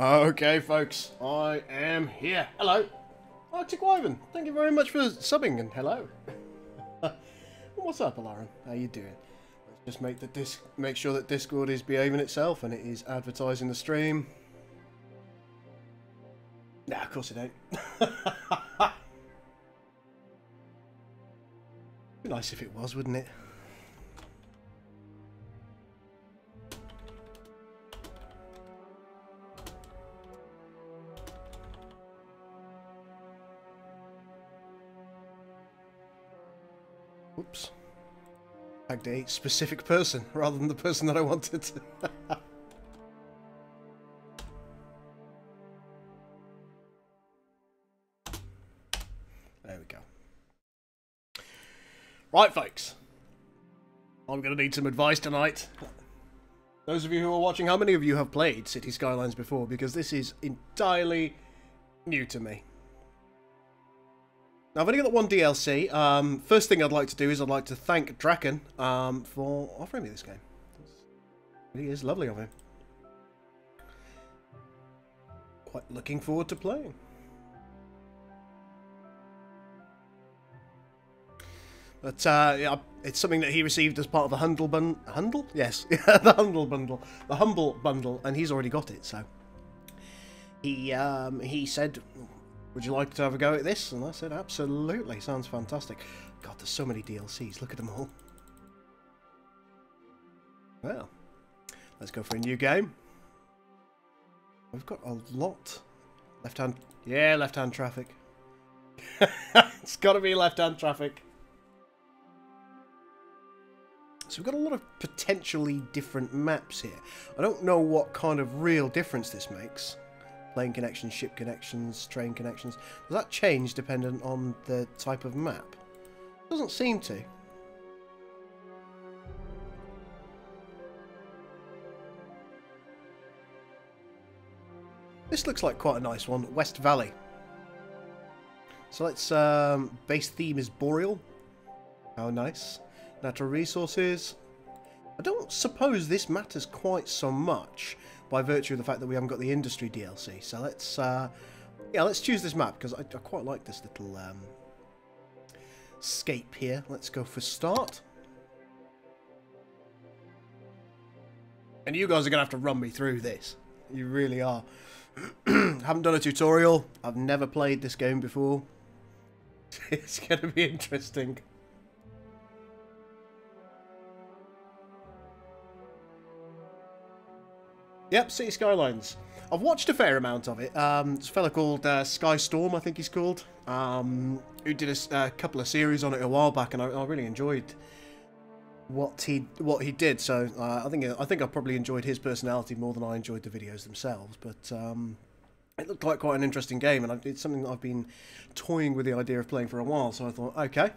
Okay, folks, I am here. Hello, Arctic Wyvern. Thank you very much for subbing, and hello. What's up, Alarin? How you doing? Let's just make sure that Discord is behaving itself and it is advertising the stream. Nah, of course it ain't. Be nice if it was, wouldn't it? Oops. Tagged a specific person rather than the person that I wanted to. There we go. Right, folks. I'm going to need some advice tonight. Those of you who are watching, how many of you have played City Skylines before? Because this is entirely new to me. Now, I've only got one DLC. First thing I'd like to do is I'd like to thank Draken for offering me this game. It really is lovely of him. Quite looking forward to playing. But yeah, it's something that he received as part of a Humble Bundle. Humble? Yes, the Humble Bundle. The Humble Bundle, and he's already got it. So he said, would you like to have a go at this? And I said, absolutely. Sounds fantastic. God, there's so many DLCs. Look at them all. Well, let's go for a new game. We've got a lot. Left-hand... Yeah, left-hand traffic. It's got to be left-hand traffic. So we've got a lot of potentially different maps here. I don't know what kind of real difference this makes. Plane connections, ship connections, train connections. Does that change dependent on the type of map? Doesn't seem to. This looks like quite a nice one. West Valley. So let's base theme is Boreal. How nice. Natural resources. I don't suppose this matters quite so much by virtue of the fact that we haven't got the industry DLC. So let's yeah, let's choose this map because I quite like this little scape here. Let's go for start. And you guys are gonna have to run me through this. You really are. Haven't done a tutorial. I've never played this game before. It's gonna be interesting. Yep, City Skylines. I've watched a fair amount of it. There's a fella called Sky Storm, I think he's called, who did a couple of series on it a while back, and I really enjoyed what he did. So I think I probably enjoyed his personality more than I enjoyed the videos themselves. But it looked like quite an interesting game, and it's something that I've been toying with the idea of playing for a while. So I thought, okay.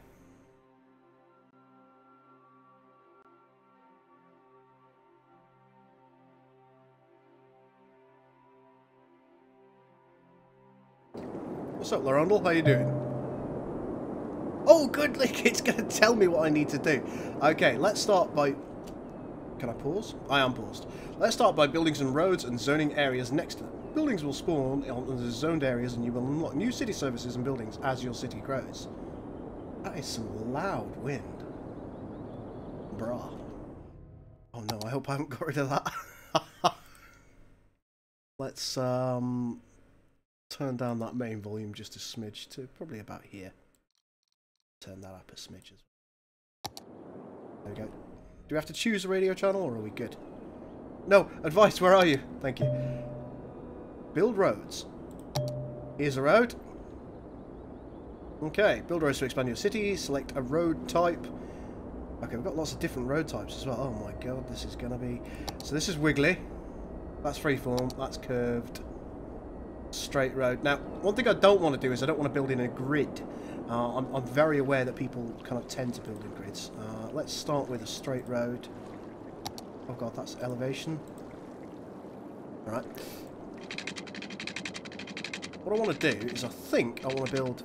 What's up, Larondel? How you doing? Oh, good, Lick. It's going to tell me what I need to do. Okay, let's start by... Can I pause? I am paused. Let's start by building some roads and zoning areas next to them. Buildings will spawn on the zoned areas and you will unlock new city services and buildings as your city grows. That is some loud wind. Bruh. Oh no, I hope I haven't got rid of that. Let's, turn down that main volume just a smidge to probably about here. Turn that up a smidge as well. There we go. Do we have to choose a radio channel or are we good? No, advice, where are you? Thank you. Build roads. Here's a road. Okay, build roads to expand your city. Select a road type. Okay, we've got lots of different road types as well. Oh my god, this is going to be... So this is wiggly. That's freeform. That's curved. Straight road. Now, one thing I don't want to do is I don't want to build in a grid. I'm very aware that people kind of tend to build in grids. Let's start with a straight road. Oh god, that's elevation. Right. What I want to do is I think I want to build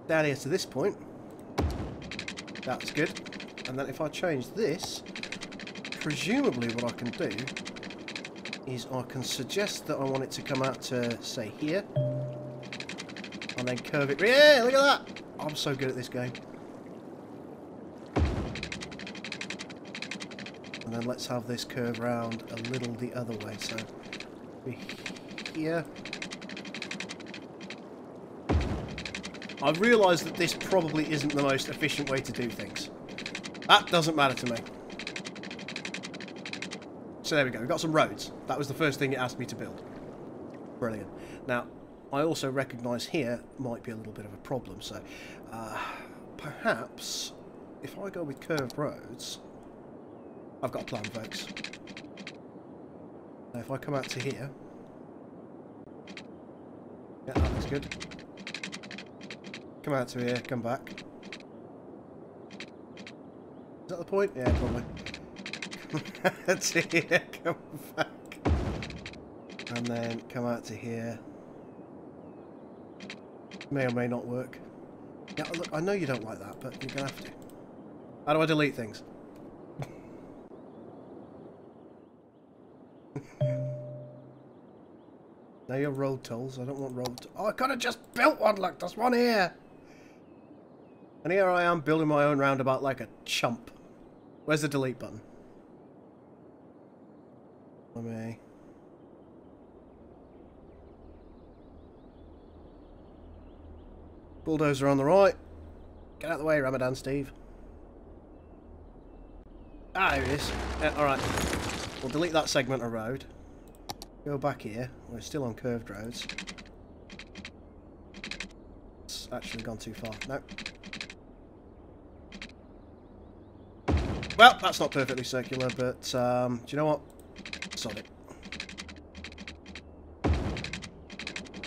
down here to this point. That's good. And then if I change this, presumably what I can do... is I can suggest that I want it to come out to, say, here. And then curve it. Yeah, look at that! I'm so good at this game. And then let's have this curve round a little the other way. So, here. I've realised that this probably isn't the most efficient way to do things. That doesn't matter to me. So there we go, we've got some roads. That was the first thing it asked me to build. Brilliant. Now, I also recognise here might be a little bit of a problem, so perhaps if I go with curved roads, I've got a plan, folks. Now if I come out to here, yeah, that looks good. Come out to here, come back. Is that the point? Yeah, probably. Come out to here, come back. And then come out to here. May or may not work. Yeah, look, I know you don't like that, but you're going to have to. How do I delete things? Now you're road tolls. I don't want road. Oh, I could have just built one. Look, there's one here. And here I am building my own roundabout like a chump. Where's the delete button? Let me. Bulldozer on the right. Get out of the way, Ramadan Steve. Ah, there it is. Yeah, alright. We'll delete that segment of road. Go back here. We're still on curved roads. It's actually gone too far. No. Well, that's not perfectly circular, but do you know what? Sod it.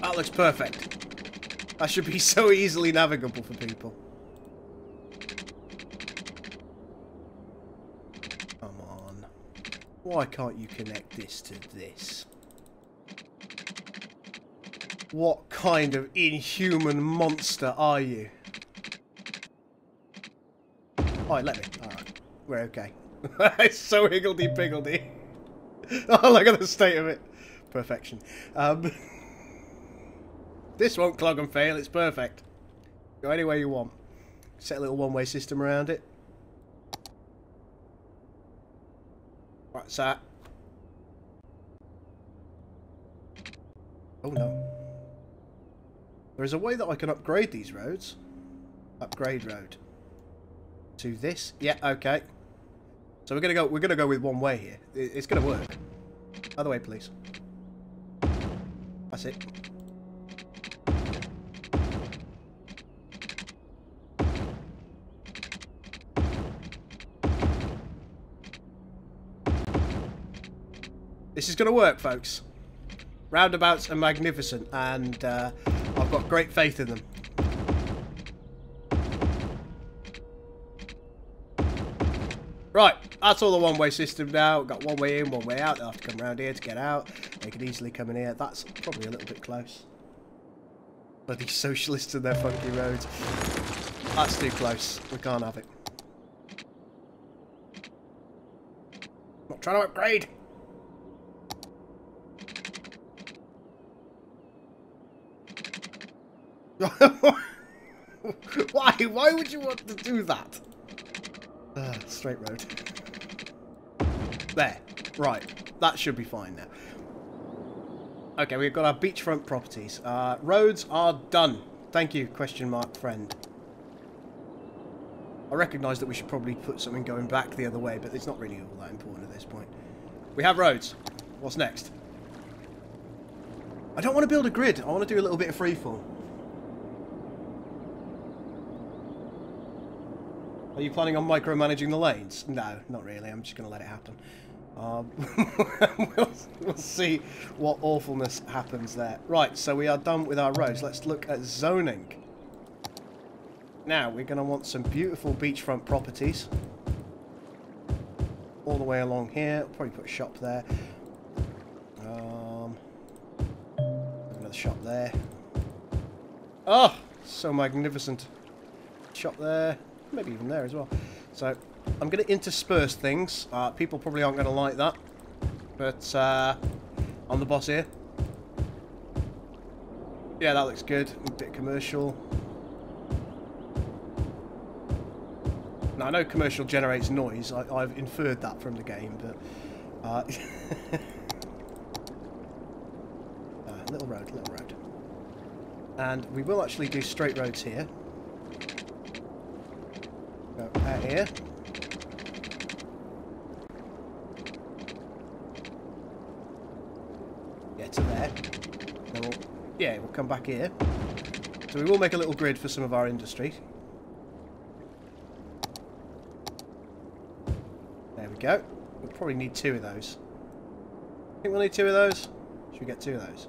That looks perfect. That should be so easily navigable for people. Come on. Why can't you connect this to this? What kind of inhuman monster are you? Alright, let me. Alright. We're okay. It's so higgledy-piggledy. Oh, look at the state of it. Perfection. This won't clog and fail, it's perfect. Go any way you want. Set a little one-way system around it. Right, so. Oh no. There is a way that I can upgrade these roads. Upgrade road. To this. Yeah, okay. So we're gonna go with one way here. It's gonna work. Other way, please. That's it. This is going to work, folks. Roundabouts are magnificent, and I've got great faith in them. Right, that's all the one-way system now. We've got one way in, one way out. They'll have to come around here to get out. They could easily come in here. That's probably a little bit close. Bloody socialists and their funky roads. That's too close. We can't have it. I'm not trying to upgrade. Why? Why would you want to do that? Straight road. There. Right. That should be fine now. Okay, we've got our beachfront properties. Roads are done. Thank you, question mark friend. I recognise that we should probably put something going back the other way, but it's not really all that important at this point. We have roads. What's next? I don't want to build a grid. I want to do a little bit of freefall. Are you planning on micromanaging the lanes? No, not really. I'm just going to let it happen. We'll see what awfulness happens there. Right, so we are done with our roads. Let's look at zoning. Now, we're going to want some beautiful beachfront properties. All the way along here. I'll probably put a shop there. Another shop there. Oh, so magnificent. Shop there. Maybe even there as well. So, I'm going to intersperse things. People probably aren't going to like that. But, I'm the boss here. Yeah, that looks good. A bit commercial. Now, I know commercial generates noise. I've inferred that from the game, but... little road, little road. And we will actually do straight roads here. Go out here. Yeah, to there. Then we'll come back here. So we will make a little grid for some of our industry. There we go. We'll probably need 2 of those. I think we'll need 2 of those. Should we get 2 of those?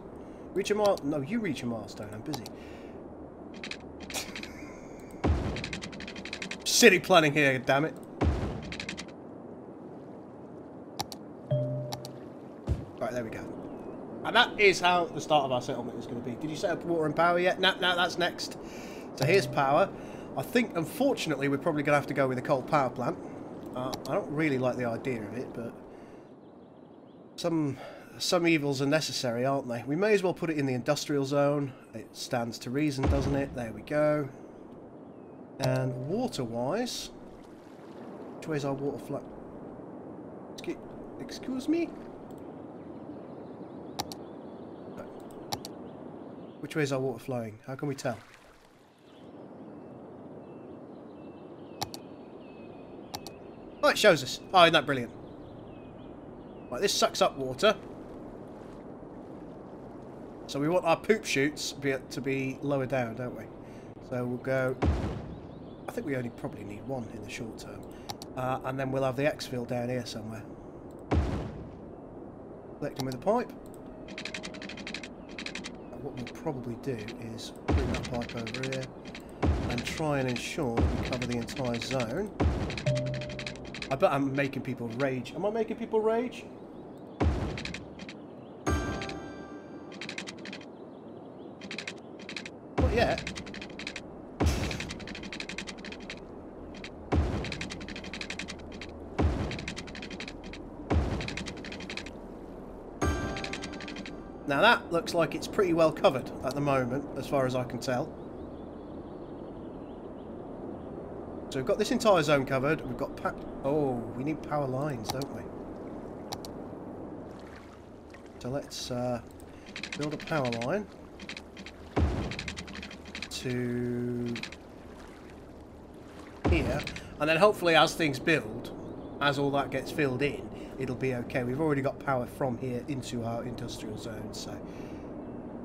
Reach a mile? No, you reach a milestone. I'm busy. City planning here, damn it. Right, there we go. And that is how the start of our settlement is going to be. Did you set up water and power yet? No, that's next. So here's power. I think, unfortunately, we're probably going to have to go with a coal power plant. I don't really like the idea of it, but some evils are necessary, aren't they? We may as well put it in the industrial zone. It stands to reason, doesn't it? There we go. And water-wise, which way's our water flow? Excuse me? No. Which way's our water flowing? How can we tell? Oh, it shows us. Oh, isn't that brilliant? Right, this sucks up water. So we want our poop chutes to be lower down, don't we? So we'll go... I think we only probably need 1 in the short term. And then we'll have the exfil down here somewhere. Collecting with a pipe. And what we'll probably do is bring that pipe over here and try and ensure that we cover the entire zone. I bet I'm making people rage. Am I making people rage? Not yet. Now that looks like it's pretty well covered at the moment, as far as I can tell. So we've got this entire zone covered. We've got we need power lines, don't we? So let's build a power line to here, and then hopefully as things build, as all that gets filled in, it'll be okay. We've already got power from here into our industrial zone, so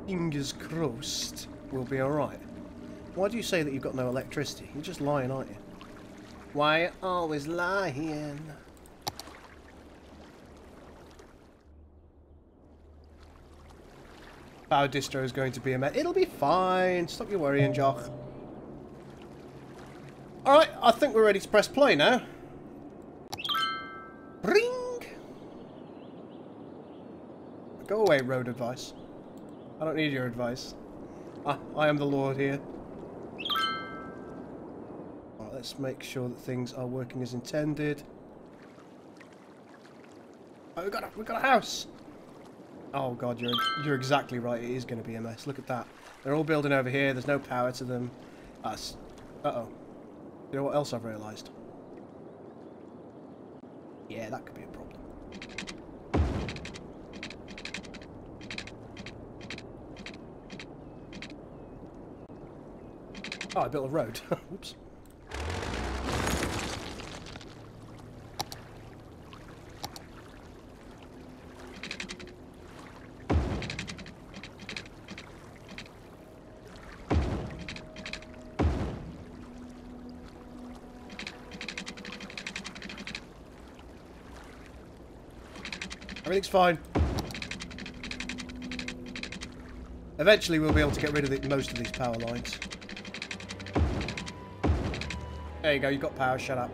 fingers crossed we'll be alright. Why do you say that you've got no electricity? You're just lying, aren't you? Why are you always lying? Power distro is going to be a mess. It'll be fine. Stop your worrying, Jock. Alright, I think we're ready to press play now. Ring! Go away, road advice. I don't need your advice. I am the Lord here. Right, let's make sure that things are working as intended. Oh, we've got a house! Oh god, you're exactly right. It is going to be a mess. Look at that. They're all building over here. There's no power to them. That's... Uh-oh. You know what else I've realised? Yeah, that could be a problem. Oh, I built a road. Oops. Everything's fine. Eventually we'll be able to get rid of most of these power lines. There you go, you've got power, shut up.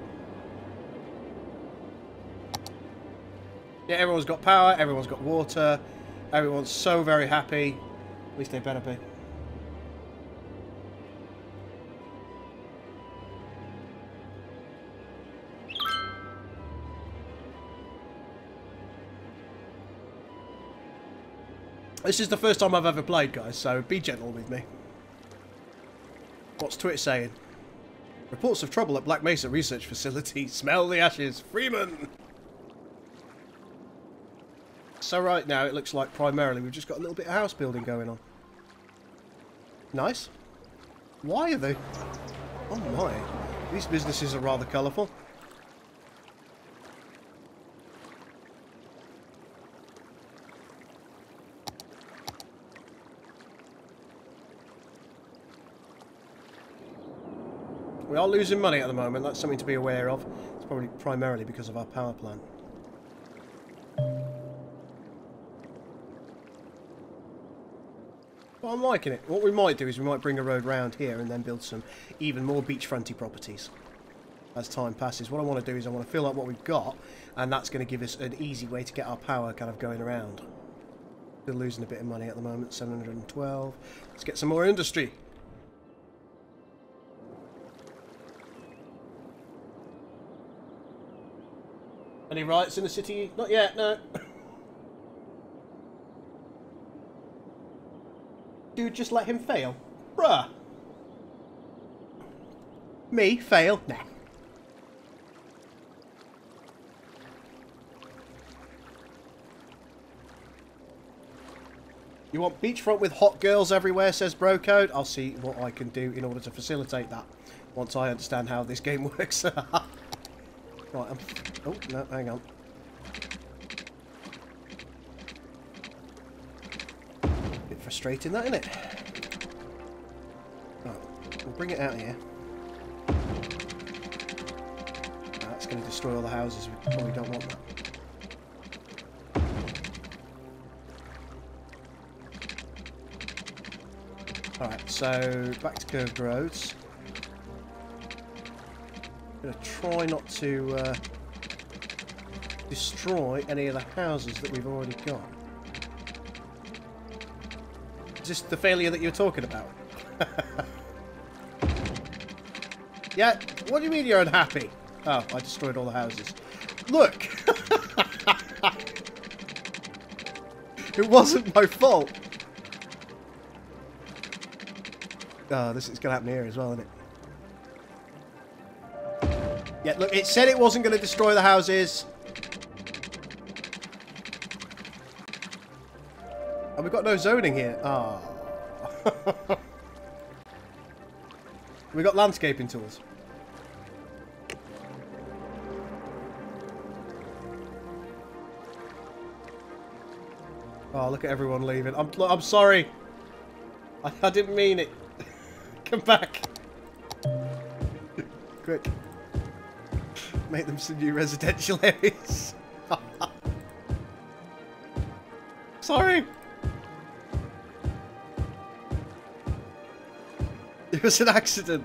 Yeah, everyone's got power, everyone's got water, everyone's so very happy. At least they better be. This is the first time I've ever played, guys, so be gentle with me. What's Twitch saying? Reports of trouble at Black Mesa Research Facility. Smell the ashes. Freeman! So right now it looks like primarily we've just got a little bit of house building going on. Nice. Why are they... Oh my. These businesses are rather colourful. We are losing money at the moment, that's something to be aware of. It's probably primarily because of our power plant. But I'm liking it. What we might do is we might bring a road round here and then build some even more beachfronty properties as time passes. What I want to do is I want to fill up what we've got, and that's going to give us an easy way to get our power kind of going around. We're losing a bit of money at the moment, 712. Let's get some more industry. Any riots in the city? Not yet, no. Dude, just let him fail. Bruh. Me? Fail? Nah. You want beachfront with hot girls everywhere, says Brocode. I'll see what I can do in order to facilitate that once I understand how this game works. Right, oh, no, hang on. Bit frustrating, that, isn't it? Right, we'll bring it out here. That's going to destroy all the houses. We probably don't want that. Alright, so back to curved roads. I'm going to try not to destroy any of the houses that we've already got. Is this the failure that you're talking about? Yeah, what do you mean you're unhappy? Oh, I destroyed all the houses. Look! It wasn't my fault! Oh, this is going to happen here as well, isn't it? Yeah, look, it said it wasn't going to destroy the houses. And we've got no zoning here. Ah. Oh. We've got landscaping tools. Oh, look at everyone leaving. I'm sorry. I didn't mean it. Come back. Quick. Make them some new residential areas. Sorry. It was an accident.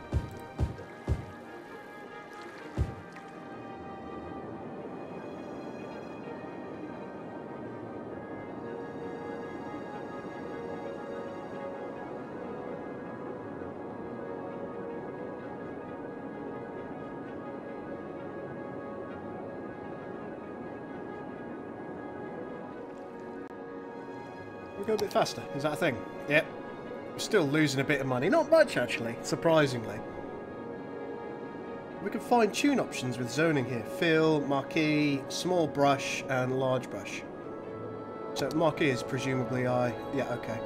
Go a bit faster. Is that a thing? Yep. We're still losing a bit of money. Not much, actually, surprisingly. We can fine-tune options with zoning here. Fill, marquee, small brush, and large brush. So marquee is presumably yeah, okay.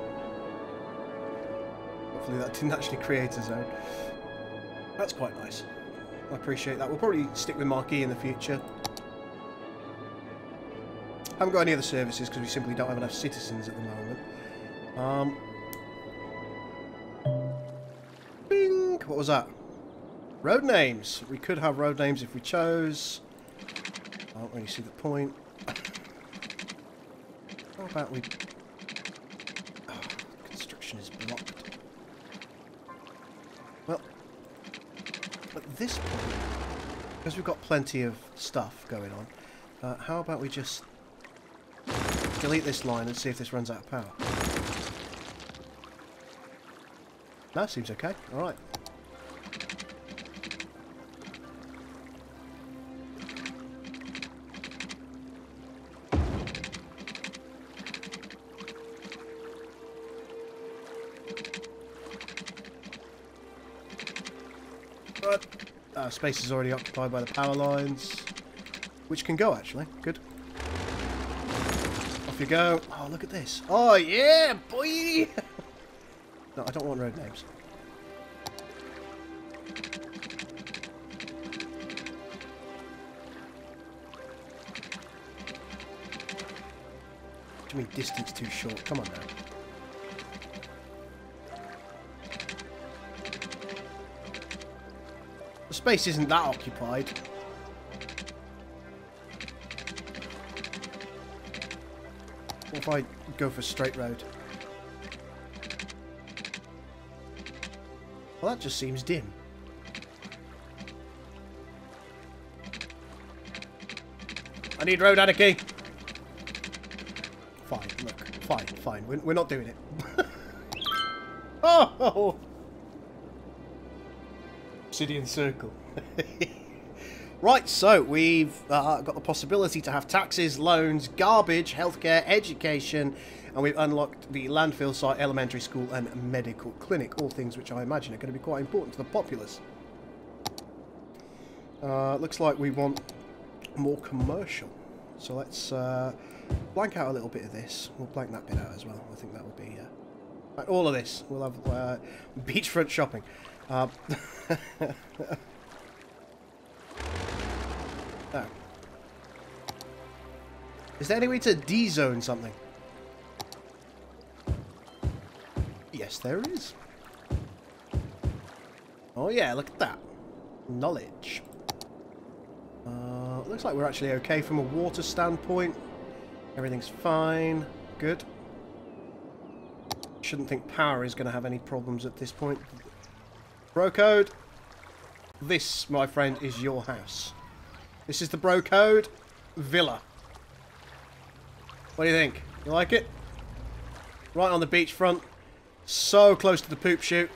Hopefully that didn't actually create a zone. That's quite nice. I appreciate that. We'll probably stick with marquee in the future. Haven't got any other services because we simply don't have enough citizens at the moment. Bing! What was that? Road names. We could have road names if we chose. I don't really see the point. How about we... Oh, construction is blocked. Well, at this point, because we've got plenty of stuff going on, how about we just... delete this line and see if this runs out of power. No, seems okay. Alright. Good. Space is already occupied by the power lines. Which can go, actually. Good. Off you go. Oh, look at this. Oh, yeah, boy! No, I don't want road names. What do you mean distance too short? Come on now. The space isn't that occupied. What if I go for a straight road? Well, that just seems dim. I need road anarchy. Fine, look. Fine. We're not doing it. Oh! Obsidian circle. Right, so we've got the possibility to have taxes, loans, garbage, healthcare, education, and we've unlocked the landfill site, elementary school, and medical clinic. All things which I imagine are going to be quite important to the populace. Looks like we want more commercial. So let's blank out a little bit of this. We'll blank that bit out as well. I think that will be... all of this. We'll have beachfront shopping. Oh. Is there any way to D-zone something? Yes, there is. Oh yeah, look at that. Knowledge. Looks like we're actually okay from a water standpoint. Everything's fine. Good. Shouldn't think power is going to have any problems at this point. Bro code. This, my friend, is your house. This is the bro code villa. What do you think? You like it? Right on the beachfront. So close to the poop chute.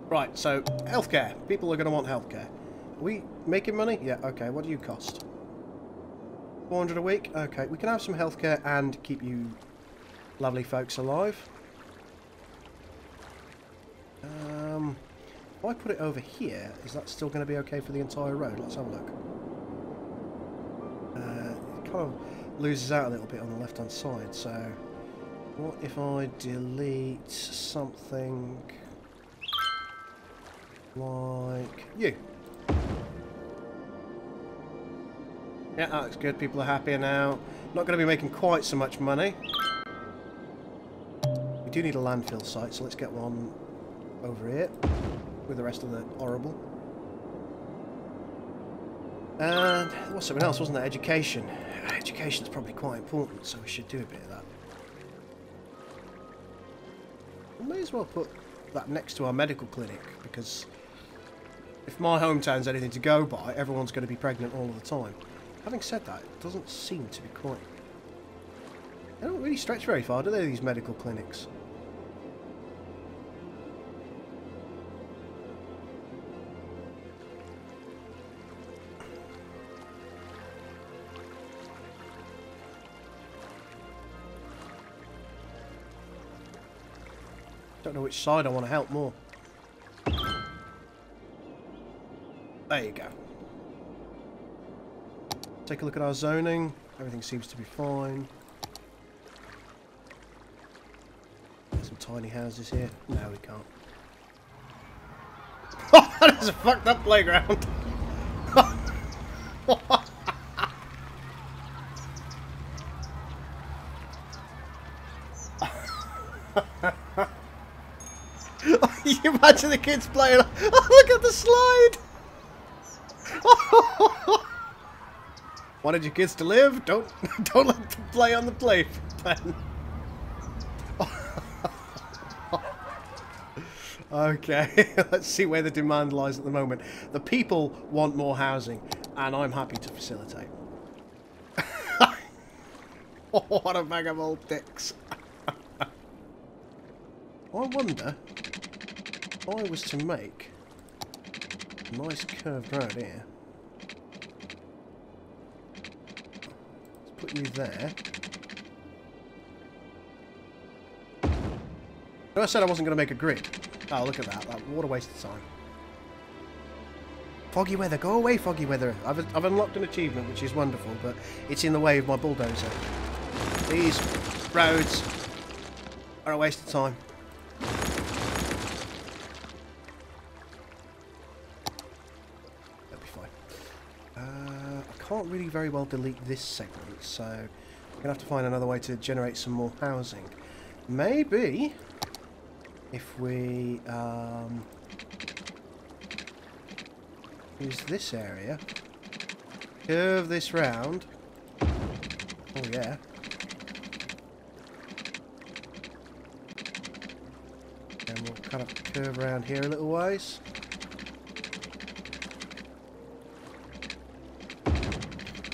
Right, so healthcare. People are going to want healthcare. Are we making money? Yeah, okay. What do you cost? 400 a week? Okay, we can have some healthcare and keep you lovely folks alive. If I put it over here, is that still going to be okay for the entire road? Let's have a look. It kind of loses out a little bit on the left-hand side, so what if I delete something like you? Yeah, that looks good. People are happier now. Not going to be making quite so much money. We do need a landfill site, so let's get one over here with the rest of the horrible. And there was something else, wasn't there? Education. Education's probably quite important, so we should do a bit of that. We may as well put that next to our medical clinic, because if my hometown's anything to go by, everyone's going to be pregnant all of the time. Having said that, it doesn't seem to be quite... They don't really stretch very far, do they, these medical clinics? Don't know which side I want to help more. There you go. Take a look at our zoning. Everything seems to be fine. Some tiny houses here. No, we can't. Oh, that is a fucked up playground. You imagine the kids playing. Oh, look at the slide. Wanted your kids to live? Don't let them play on the playpen. Okay, let's see where the demand lies at the moment. The people want more housing, and I'm happy to facilitate. Oh, what a bag of old dicks. I wonder if I was to make a nice curved road here. Let's put you there. I said I wasn't going to make a grid. Oh, look at that. What a waste of time. Foggy weather. Go away, foggy weather. I've unlocked an achievement, which is wonderful, but it's in the way of my bulldozer. These roads are a waste of time. That'll be fine. I can't really very well delete this segment, so I'm going to have to find another way to generate some more housing. Maybe if we use this area, curve this round. Oh yeah. And we'll kind of curve around here a little ways.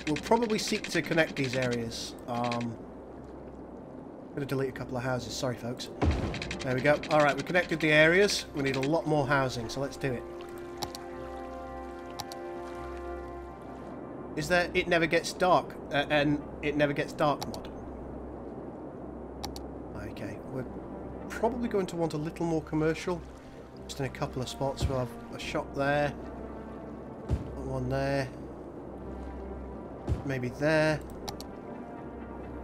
We'll probably seek to connect these areas. I'm going to delete a couple of houses. Sorry, folks. There we go. Alright, we connected the areas. We need a lot more housing, so let's do it. Is there It Never Gets Dark and It Never Gets Dark mod? Okay, we're probably going to want a little more commercial. Just in a couple of spots. We'll have a shop there. One there. Maybe there.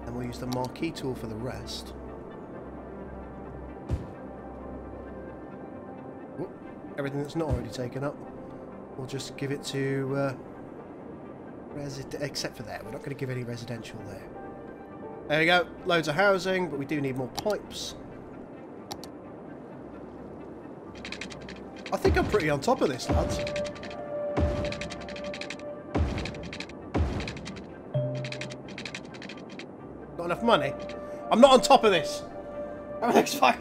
And we'll use the marquee tool for the rest. Whoop. Everything that's not already taken up, we'll just give it to except for there. We're not going to give any residential there. There we go. Loads of housing, but we do need more pipes. I think I'm pretty on top of this, lads. Not enough money. I'm not on top of this. Everything's fine.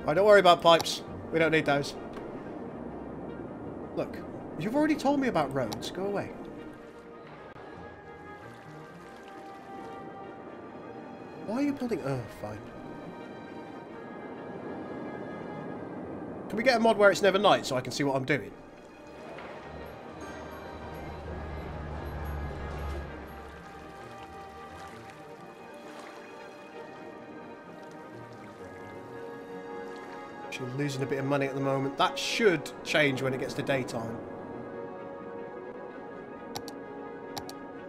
Right, don't worry about pipes. We don't need those. Look, you've already told me about roads. Go away. Why are you building... Oh, fine. Can we get a mod where it's never night so I can see what I'm doing? Actually losing a bit of money at the moment. That should change when it gets to daytime.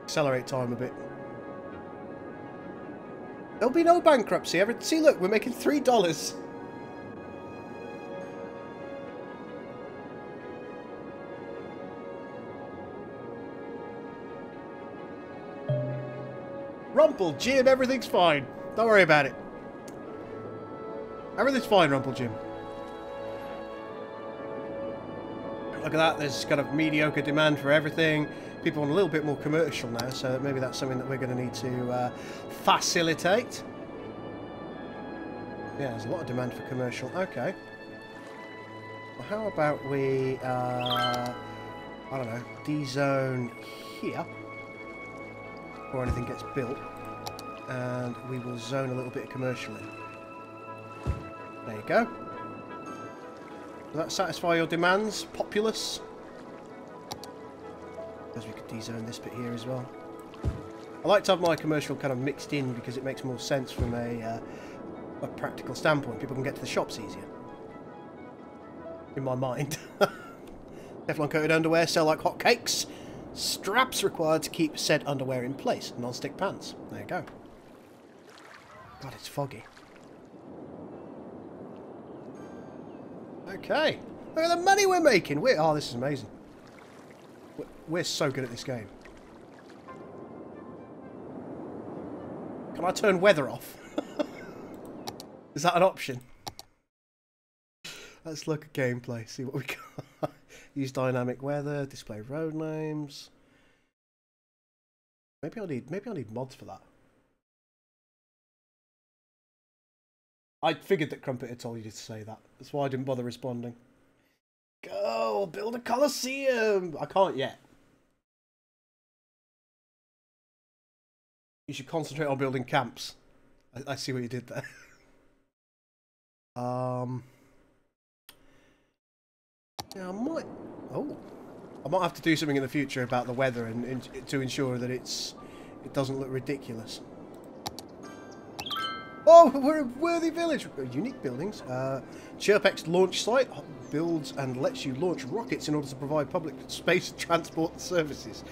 Accelerate time a bit. There'll be no bankruptcy. See, look, we're making $3. Rumple, Jim, everything's fine. Don't worry about it. Everything's fine, Rumple Jim. Look at that, there's kind of mediocre demand for everything. People want a little bit more commercial now, so maybe that's something that we're going to need to facilitate. Yeah, there's a lot of demand for commercial. Okay. Well, how about we, I don't know, D-zone here, before anything gets built, and we will zone a little bit of commercial in. There you go. Does that satisfy your demands, populace? Because we could D-zone this bit here as well. I like to have my commercial kind of mixed in because it makes more sense from a practical standpoint. People can get to the shops easier. In my mind. Teflon coated underwear sell like hotcakes. Straps required to keep said underwear in place. Non-stick pants. There you go. God, it's foggy. Okay. Look at the money we're making. Oh, this is amazing. We're so good at this game. Can I turn weather off? Is that an option? Let's look at gameplay, see what we got. Use dynamic weather, display road names. Maybe I need mods for that. I figured that Crumpet had told you to say that. That's why I didn't bother responding. Go! Build a Colosseum! I can't yet. You should concentrate on building camps. I see what you did there. Yeah, I might... Oh. I might have to do something in the future about the weather and to ensure that it doesn't look ridiculous. Oh, we're a worthy village. Unique buildings. Chirpex launch site builds and lets you launch rockets in order to provide public space transport services.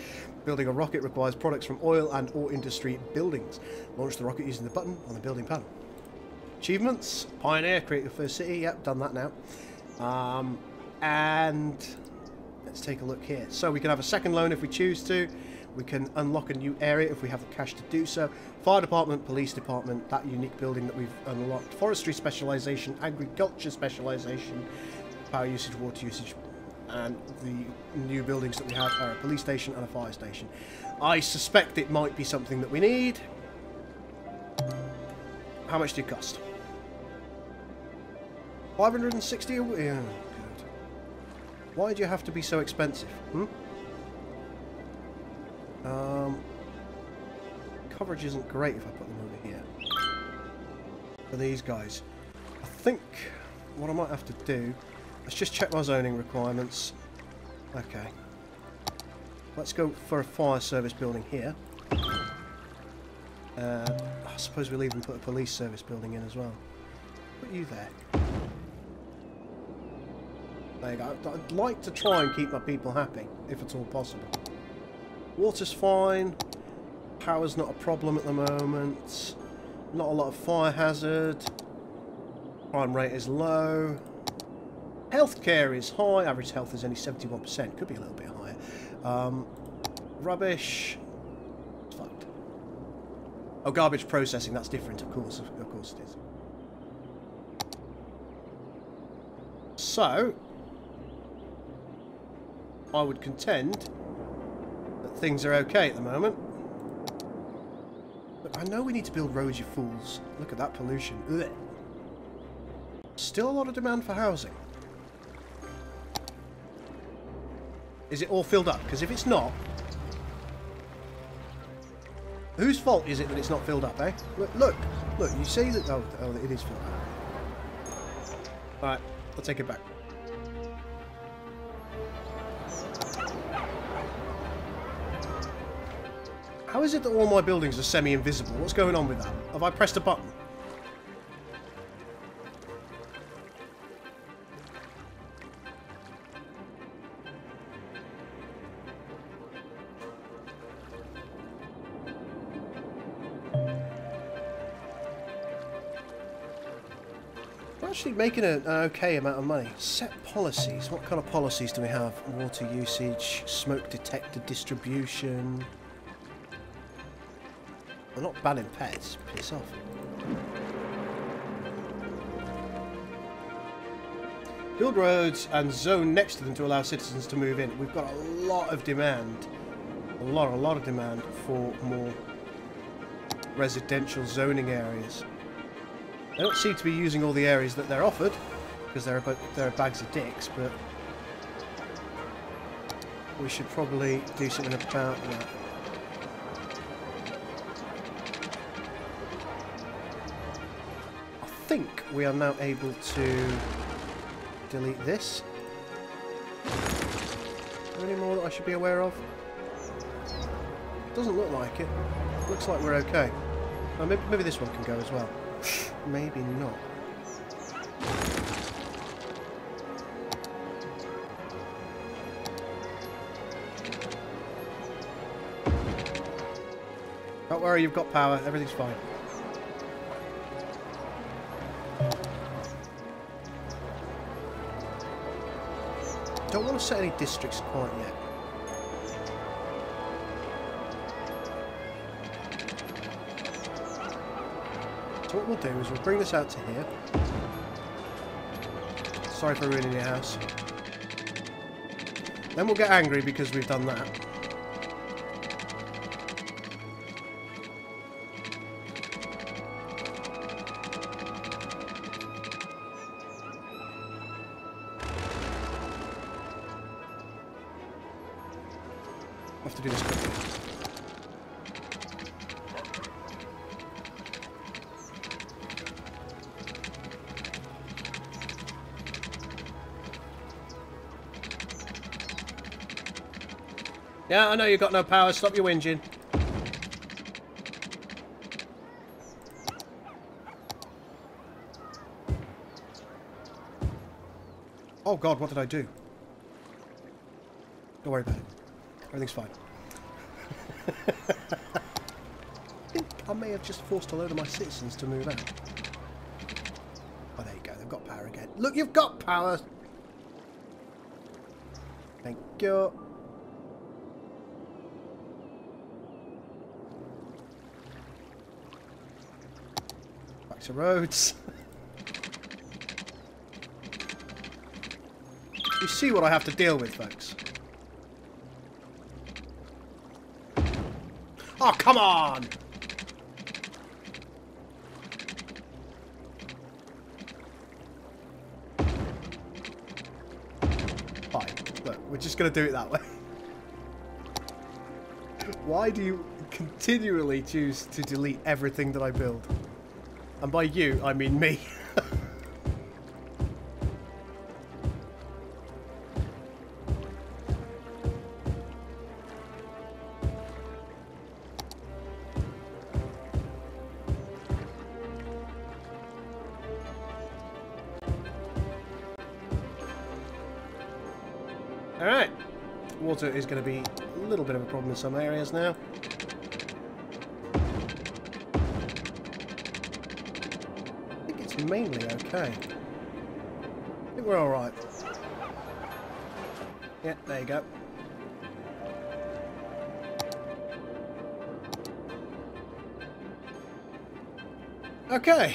Building a rocket requires products from oil and/or industry buildings. Launch the rocket using the button on the building panel. Achievements: Pioneer, create your first city. Yep, done that now. And let's take a look here. So we can have a second loan if we choose to. We can unlock a new area if we have the cash to do so. Fire department, police department, that unique building that we've unlocked. Forestry specialisation, agriculture specialisation, power usage, water usage. And the new buildings that we have are a police station and a fire station. I suspect it might be something that we need. How much did it cost? 560 a week? Yeah, good. Why do you have to be so expensive? Coverage isn't great if I put them over here. For these guys. I think what I might have to do... Let's just check my zoning requirements. Okay. Let's go for a fire service building here. I suppose we'll even put a police service building in as well. Put you there. There you go. I'd like to try and keep my people happy, if at all possible. Water's fine. Power's not a problem at the moment. Not a lot of fire hazard. Crime rate is low. Healthcare is high. Average health is only 71%. Could be a little bit higher. Rubbish. It's fucked. Oh, garbage processing. That's different, of course. Of course it is. So, I would contend that things are okay at the moment. But I know we need to build roads, you fools. Look at that pollution. Ugh. Still a lot of demand for housing. Is it all filled up? Because if it's not... Whose fault is it that it's not filled up, eh? Look, you see that... Oh, it is filled up. Alright, I'll take it back. How is it that all my buildings are semi-invisible? What's going on with that? Have I pressed a button? We're actually making an okay amount of money. Set policies. What kind of policies do we have? Water usage, smoke detector distribution... We're not banning pets. Piss off. Build roads and zone next to them to allow citizens to move in. We've got a lot of demand. A lot of demand for more residential zoning areas. They don't seem to be using all the areas that they're offered because they're bags of dicks, but we should probably do something about that. I think we are now able to delete this. Is there any more that I should be aware of? Doesn't look like it. Looks like we're okay. Oh, maybe this one can go as well. Maybe not. Don't worry, you've got power. Everything's fine. Don't want to set any districts quite yet. So what we'll do is we'll bring this out to here. Sorry for ruining your house. Then we'll get angry because we've done that. I have to do this quickly. Yeah, I know you've got no power. Stop your whinging. Oh god, what did I do? Don't worry about it. Everything's fine. I think I may have just forced a load of my citizens to move out. Oh, there you go. They've got power again. Look, you've got power! Thank you. Back to roads. You see what I have to deal with, folks. Oh, come on! Fine. Look, we're just going to do it that way. Why do you continually choose to delete everything that I build? And by you, I mean me. Alright, water is going to be a little bit of a problem in some areas now. I think it's mainly okay. I think we're alright. Yeah, there you go. Okay.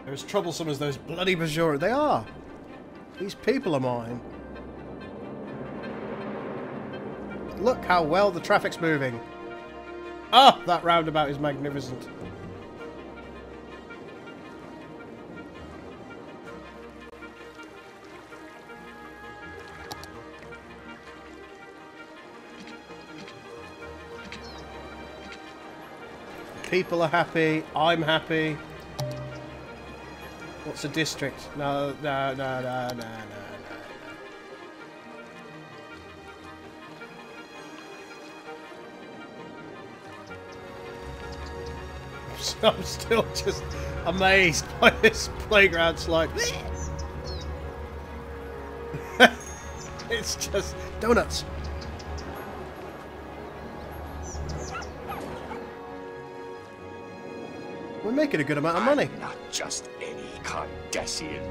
They're as troublesome as those bloody Bajora. They are! These people are mine. Look how well the traffic's moving. Ah, that roundabout is magnificent. People are happy. I'm happy. What's a district? No. I'm still just amazed by this playground slide. It's just donuts. We're making a good amount of money. I'm not just any Cardassian.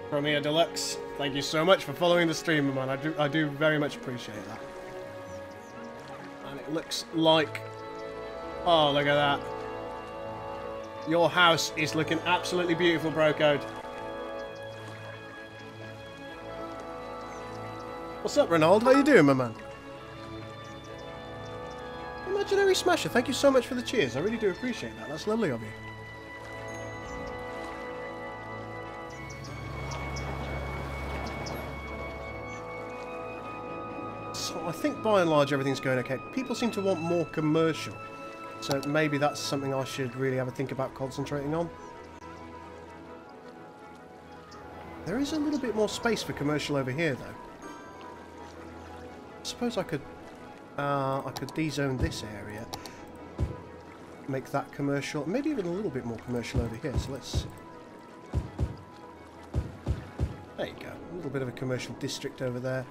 From here, Deluxe. Thank you so much for following the stream, man. I do very much appreciate that. And it looks like... Oh, look at that. Your house is looking absolutely beautiful, bro code. What's up, Ronald? How you doing, my man? Imaginary Smasher, thank you so much for the cheers. I really do appreciate that. That's lovely of you. So I think by and large everything's going okay. People seem to want more commercial. So maybe that's something I should really have a think about concentrating on. There is a little bit more space for commercial over here, though. I suppose I could de-zone this area, make that commercial, maybe even a little bit more commercial over here. So let's... There you go. A little bit of a commercial district over there.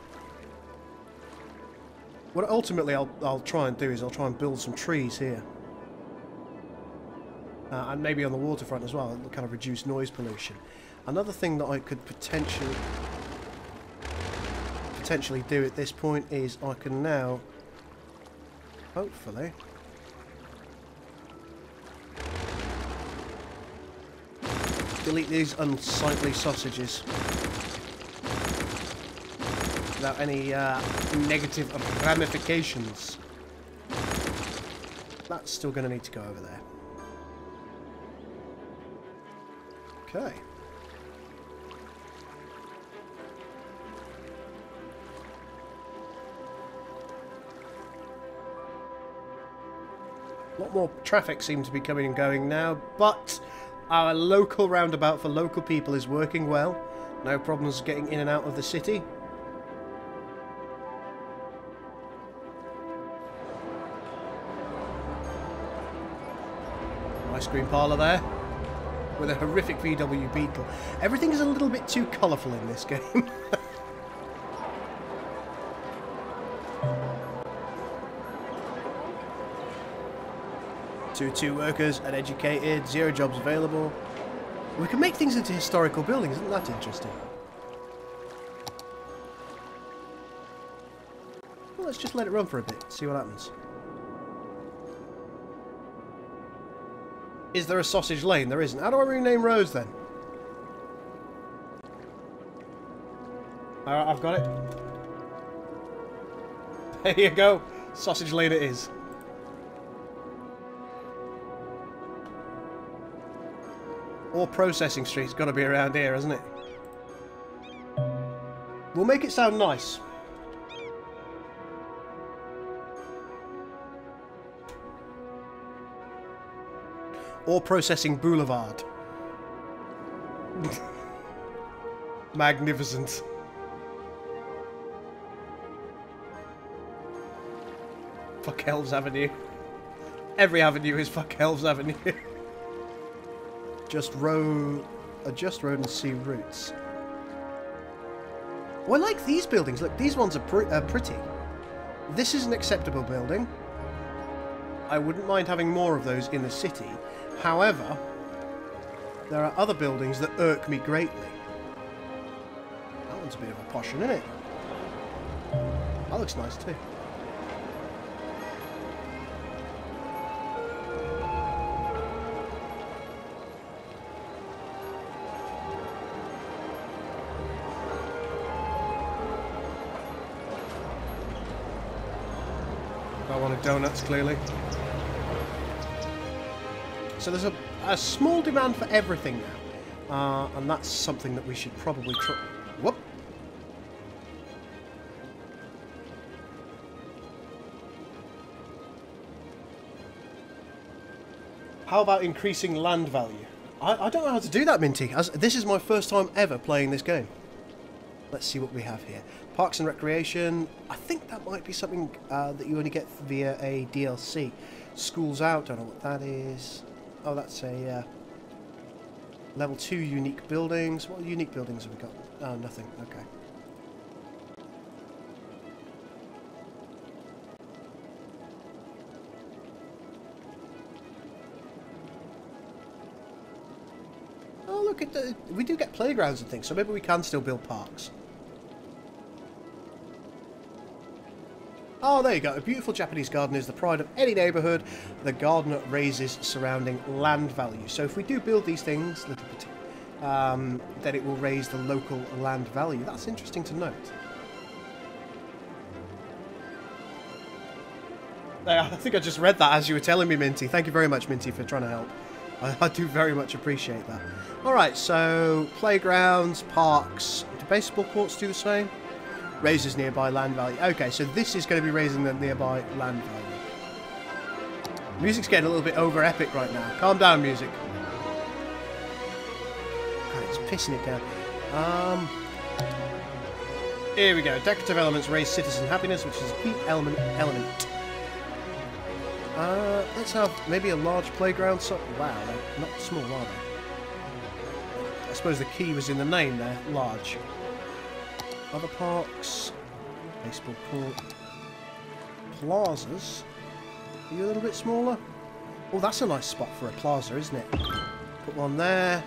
What ultimately I'll try and do is I'll try and build some trees here. And maybe on the waterfront as well, kind of reduce noise pollution. Another thing that I could potentially do at this point is I can now, hopefully, delete these unsightly sausages without any negative ramifications. That's still going to need to go over there. Okay. A lot more traffic seems to be coming and going now, but our local roundabout for local people is working well. No problems getting in and out of the city. ice cream parlour there. With a horrific VW Beetle. Everything is a little bit too colourful in this game. Two workers, uneducated, 0 jobs available. We can make things into historical buildings, isn't that interesting? Well, let's just let it run for a bit, see what happens. Is there a sausage lane? There isn't. How do I rename roads then? Alright, I've got it. There you go. Sausage lane it is. Or processing street's got to be around here, hasn't it? We'll make it sound nice. Or processing boulevard. Magnificent. Fuck Elves Avenue. Every avenue is Fuck Elves Avenue. Adjust road and see routes. Well, I like these buildings. Look, these ones are pretty. This is an acceptable building. I wouldn't mind having more of those in the city. However, there are other buildings that irk me greatly. That one's a bit of a posh one, isn't it? That looks nice too. I wanted donuts, clearly. So there's a small demand for everything now. And that's something that we should probably try. Whoop! How about increasing land value? I don't know how to do that, Minty. This is my first time ever playing this game. Let's see what we have here. Parks and Recreation. I think that might be something that you only get via a DLC. Schools Out. Don't know what that is. Oh, that's a level 2 unique buildings. What unique buildings have we got? Oh, nothing. Okay. Oh, look at the... We do get playgrounds and things, so maybe we can still build parks. Oh, there you go. A beautiful Japanese garden is the pride of any neighbourhood. The gardener raises surrounding land value. So if we do build these things, then it will raise the local land value. That's interesting to note. I think I just read that as you were telling me, Minty. Thank you very much, Minty, for trying to help. I do very much appreciate that. Alright, so playgrounds, parks. Do baseball courts do the same? Raises nearby land value. Okay, so this is going to be raising the nearby land value. Music's getting a little bit over-epic right now. Calm down, music. God, it's pissing it down. Here we go. Decorative elements raise citizen happiness, which is a key element. Let's have maybe a large playground. Wow, they're not small, are they? I suppose the key was in the name there. Large. Other parks, baseball court, plazas. Are you a little bit smaller? Oh, that's a nice spot for a plaza, isn't it? Put one there.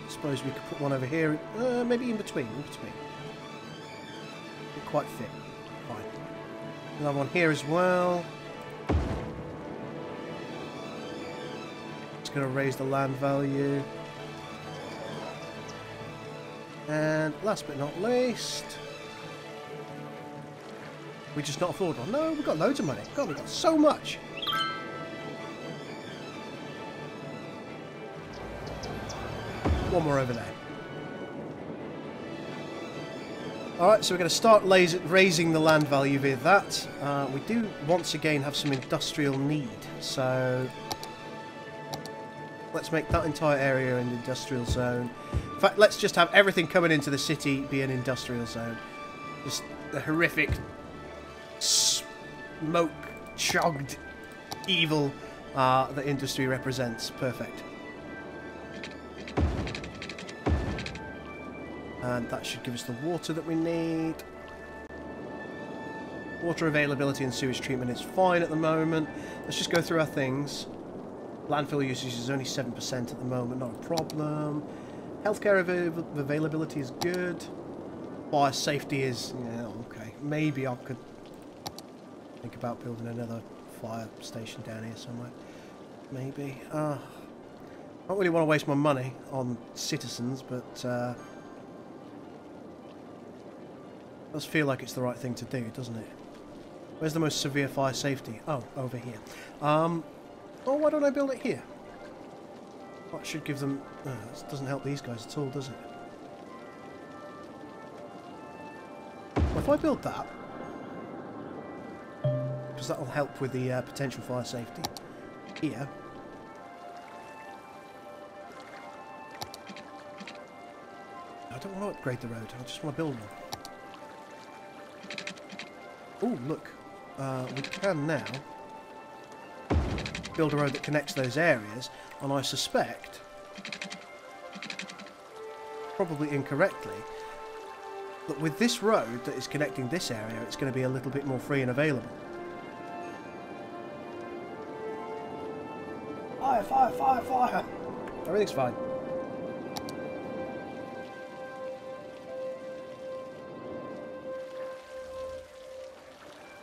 Suppose we could put one over here. Maybe in between. Wouldn't quite fit. Fine. Another one here as well. It's going to raise the land value. And last but not least, we just not afford one. No, we've got loads of money. God, we've got so much. One more over there. Alright, so we're going to start raising the land value via that. We do once again have some industrial need, so let's make that entire area an industrial zone. In fact, let's just have everything coming into the city be an industrial zone. Just the horrific, smoke-chugged evil that industry represents. Perfect. And that should give us the water that we need. Water availability and sewage treatment is fine at the moment. Let's just go through our things. Landfill usage is only 7% at the moment, not a problem. Healthcare availability is good. Fire safety is, yeah, okay. Maybe I could think about building another fire station down here somewhere. Maybe. I don't really want to waste my money on citizens, but does feel like it's the right thing to do, doesn't it? Where's the most severe fire safety? Oh, over here. Oh, why don't I build it here? That should give them... this doesn't help these guys at all, does it? Well, if I build that, because that will help with the potential fire safety here. I don't want to upgrade the road, I just want to build one. Oh, look. We can now build a road that connects those areas, and I suspect, probably incorrectly, that with this road that is connecting this area, it's going to be a little bit more free and available. Fire, fire, fire, fire! Everything's fine.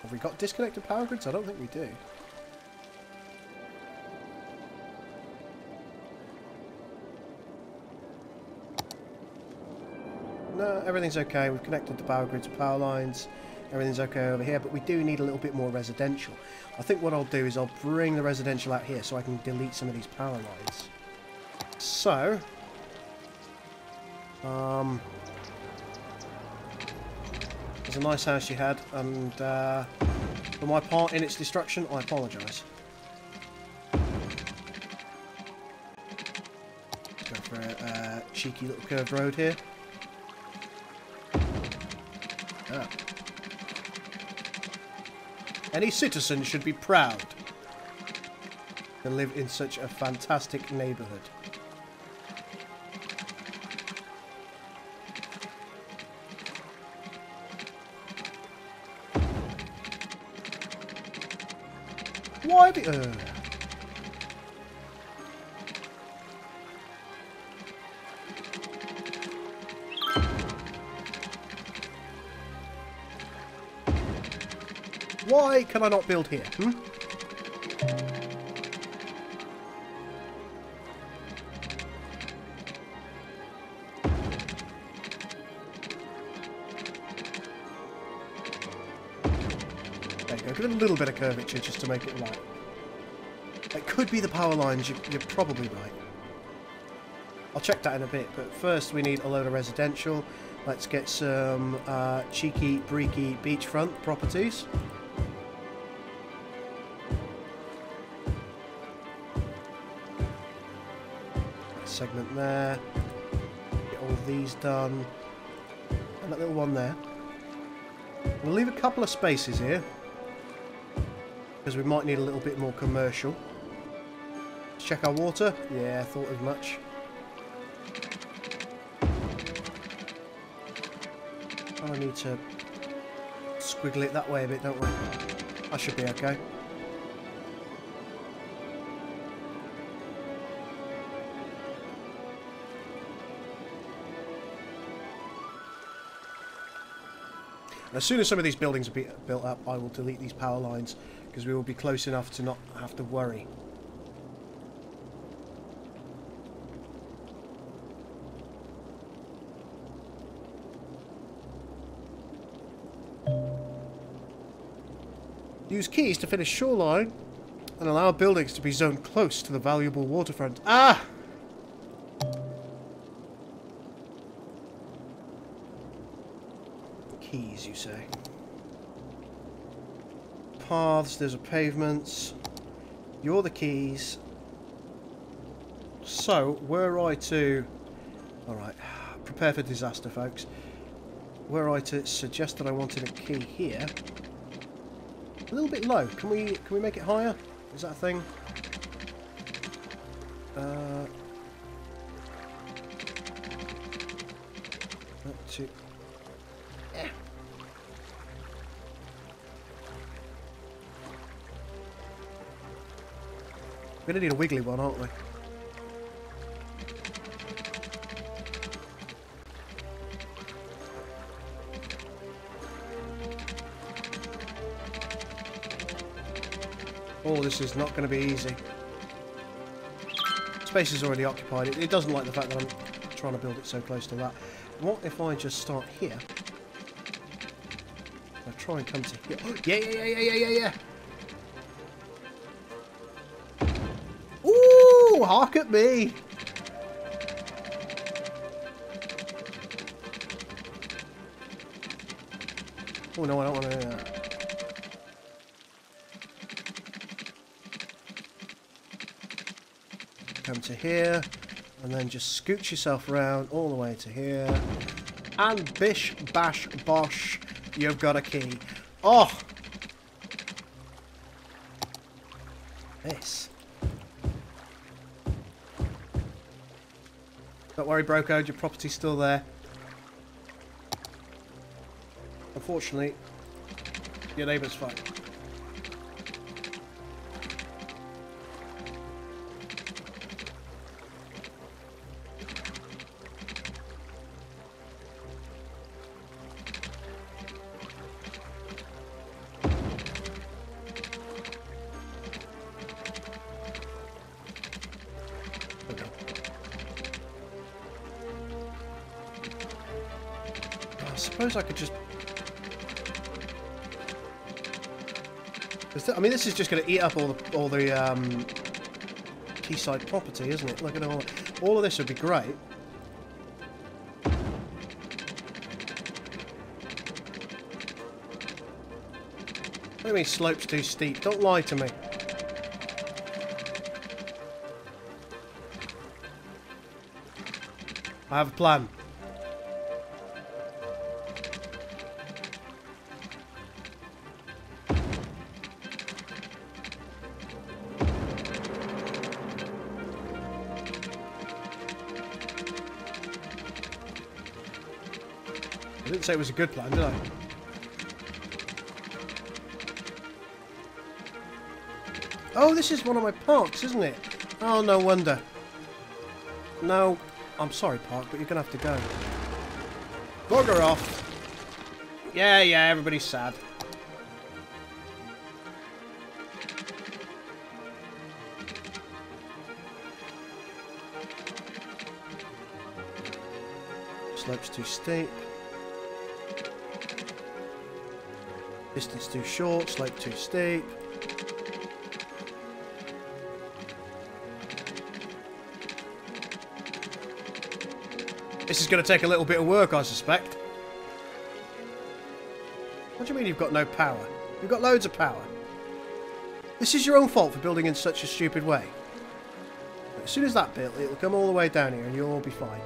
Have we got disconnected power grids? I don't think we do. No, everything's okay. We've connected the power grids and power lines. Everything's okay over here, but we do need a little bit more residential. I think what I'll do is I'll bring the residential out here so I can delete some of these power lines. So, there's a nice house you had, and for my part in its destruction, I apologise. Let's go for a cheeky little curved road here. Ah. Any citizen should be proud to live in such a fantastic neighbourhood. Why the... Why can I not build here? Hmm? There you go. Give it a little bit of curvature just to make it right. It could be the power lines. You're probably right. I'll check that in a bit. But first we need a load of residential. Let's get some cheeky, breaky beachfront properties. Segment there, get all of these done, and that little one there. We'll leave a couple of spaces here because we might need a little bit more commercial. Let's check our water. Yeah, I thought as much. I need to squiggle it that way a bit, don't we? I should be okay. As soon as some of these buildings are built up, I will delete these power lines because we will be close enough to not have to worry. Use keys to finish shoreline and allow buildings to be zoned close to the valuable waterfront. Ah! Keys, you say? Paths, there's a pavements. You're the keys. So, were I to... Alright, prepare for disaster, folks. Were I to suggest that I wanted a key here... A little bit low. Can we make it higher? Is that a thing? Two. Yeah. We're gonna need a wiggly one, aren't we? Oh, this is not going to be easy. Space is already occupied. It doesn't like the fact that I'm trying to build it so close to that. What if I just start here? I try and come to here. Oh, yeah. Ooh, hark at me! Oh no, I don't want to do that. Come to here, and then just scooch yourself around all the way to here. And bish, bash, bosh, you've got a key. Oh! This. Don't worry, bro code, your property's still there. Unfortunately, your neighbour's fine. I suppose I could just... I mean, this is just going to eat up all the quayside property, isn't it? Look at all of this would be great. What do you mean slope's too steep? Don't lie to me. I have a plan. I didn't say it was a good plan, did I? Oh, this is one of my parks, isn't it? Oh, no wonder. No, I'm sorry, park, but you're going to have to go. Bugger off. Yeah, everybody's sad. Slope's too steep. Distance too short, slope too steep. This is going to take a little bit of work, I suspect. What do you mean you've got no power? You've got loads of power. This is your own fault for building in such a stupid way. As soon as that built, it'll come all the way down here and you'll all be fine.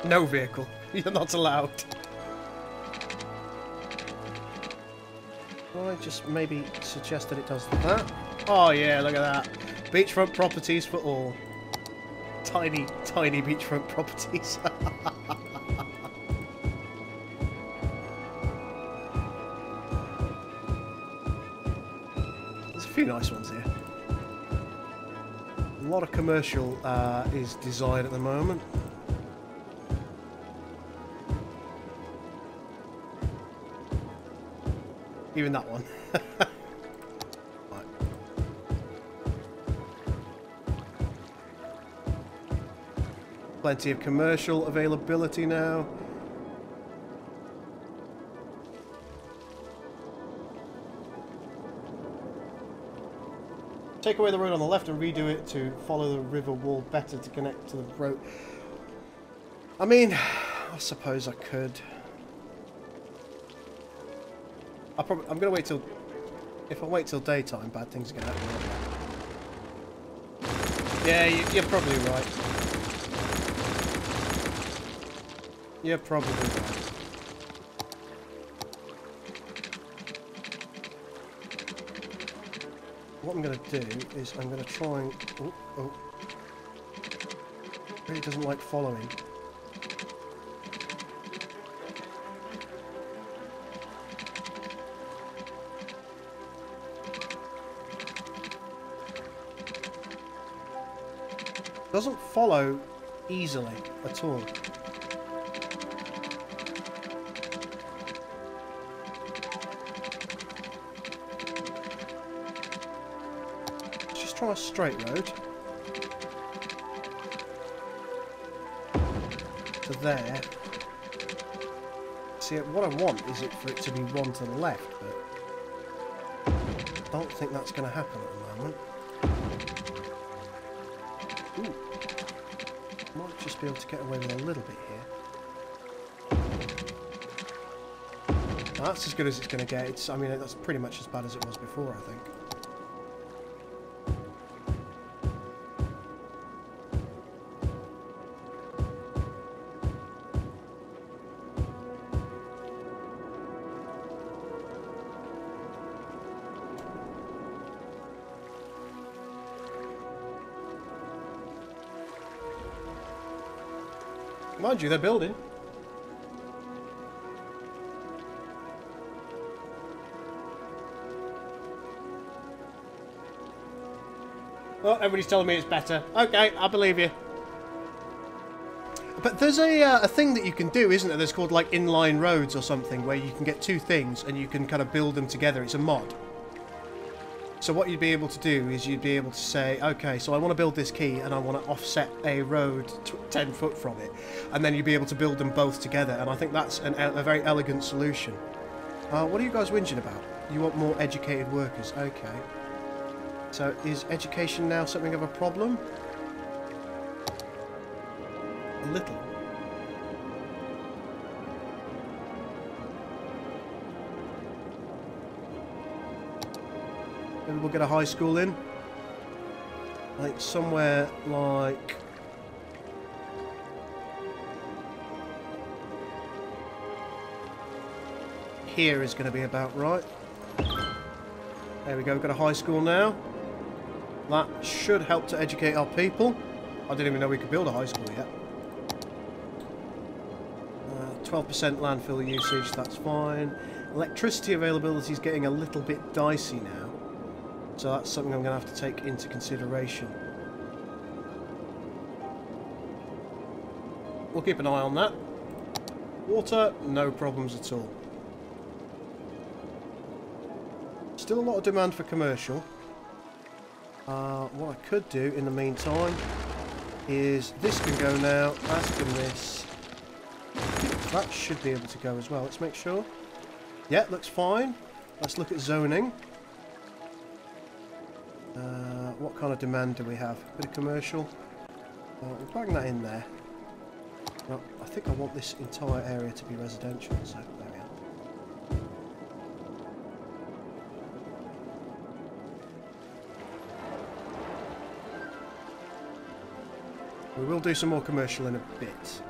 No vehicle. You're not allowed. Well, I just maybe suggest that it does that. Oh yeah, look at that. Beachfront properties for all. Tiny, tiny beachfront properties. There's a few nice ones here. A lot of commercial is desired at the moment. Even that one. Right. Plenty of commercial availability now. Take away the road on the left and redo it to follow the river wall better to connect to the road. I mean, I suppose I could. I'm going to wait till... If I wait till daytime, bad things are going to happen. Yeah, you're probably right. You're probably right. what I'm going to do is I'm going to try and... Oh, oh. Really doesn't like following. Doesn't follow easily at all. Let's just try a straight road. To there. See, what I want is it for it to be one to the left, but I don't think that's going to happen at the moment. Ooh. Might just be able to get away with a little bit here. Now, that's as good as it's going to get. It's, I mean, that's pretty much as bad as it was before, I think. Mind you, they're building. Oh, everybody's telling me it's better. Okay, I believe you. But there's a thing that you can do, isn't there? There's called like inline roads or something, where you can get two things and you can kind of build them together. It's a mod. So what you'd be able to do is you'd be able to say, okay, so I want to build this key and I want to offset a road 10 foot from it. And then you'd be able to build them both together. And I think that's a very elegant solution. What are you guys whinging about? You want more educated workers. Okay. So is education now something of a problem? A little. Maybe we'll get a high school in. Like somewhere like... here is going to be about right. There we go, we've got a high school now. That should help to educate our people. I didn't even know we could build a high school yet. 12% landfill usage, that's fine. Electricity availability is getting a little bit dicey now. So that's something I'm going to have to take into consideration. We'll keep an eye on that. Water, no problems at all. Still a lot of demand for commercial. What I could do in the meantime is this can go now, that can this. That should be able to go as well. Let's make sure. Yeah, looks fine. Let's look at zoning. What kind of demand do we have? A bit of commercial. We'll bang that in there. Well, I think I want this entire area to be residential, so there we are. We will do some more commercial in a bit.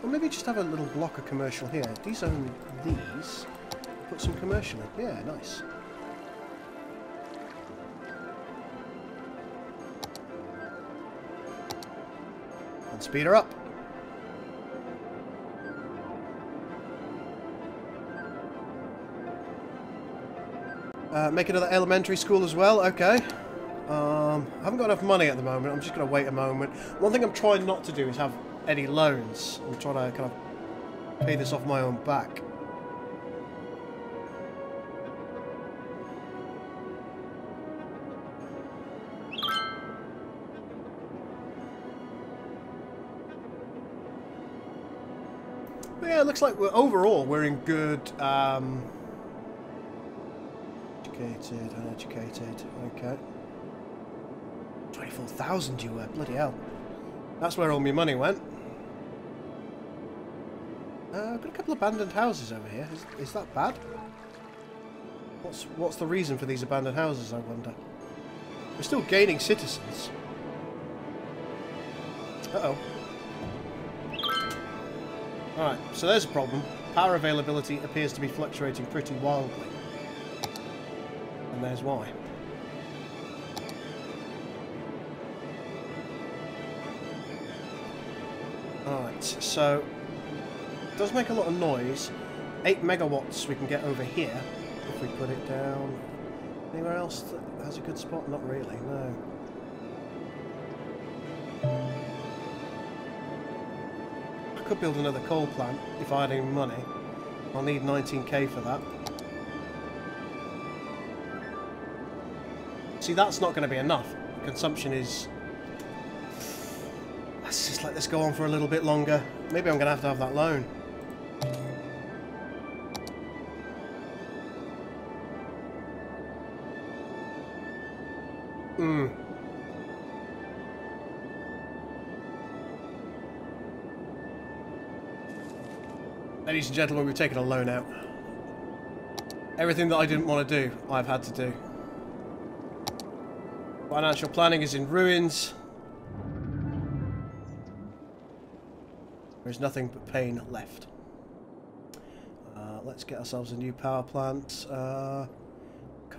Or maybe just have a little block of commercial here. Dezone these. Put some commercial in. Yeah, nice. And speed her up. Make another elementary school as well. Okay. I haven't got enough money at the moment. I'm just going to wait a moment. One thing I'm trying not to do is have any loans. I'm trying to kind of pay this off my own back. But yeah, it looks like overall we're in good... educated, uneducated, okay. 24,000 you were, bloody hell. That's where all my money went. I've got a couple of abandoned houses over here. Is that bad? What's the reason for these abandoned houses, I wonder? We're still gaining citizens. Uh-oh. Alright, so there's a problem. Power availability appears to be fluctuating pretty wildly. And there's why. Alright, so it does make a lot of noise. 8 megawatts we can get over here if we put it down. Anywhere else that has a good spot? Not really, no. I could build another coal plant if I had any money. I'll need 19k for that. See, that's not going to be enough. Consumption is... Let's just let this go on for a little bit longer. Maybe I'm going to have that loan. Ladies and gentlemen, we've taken a loan out. Everything that I didn't want to do, I've had to do. Financial planning is in ruins. There's nothing but pain left. Let's get ourselves a new power plant. Come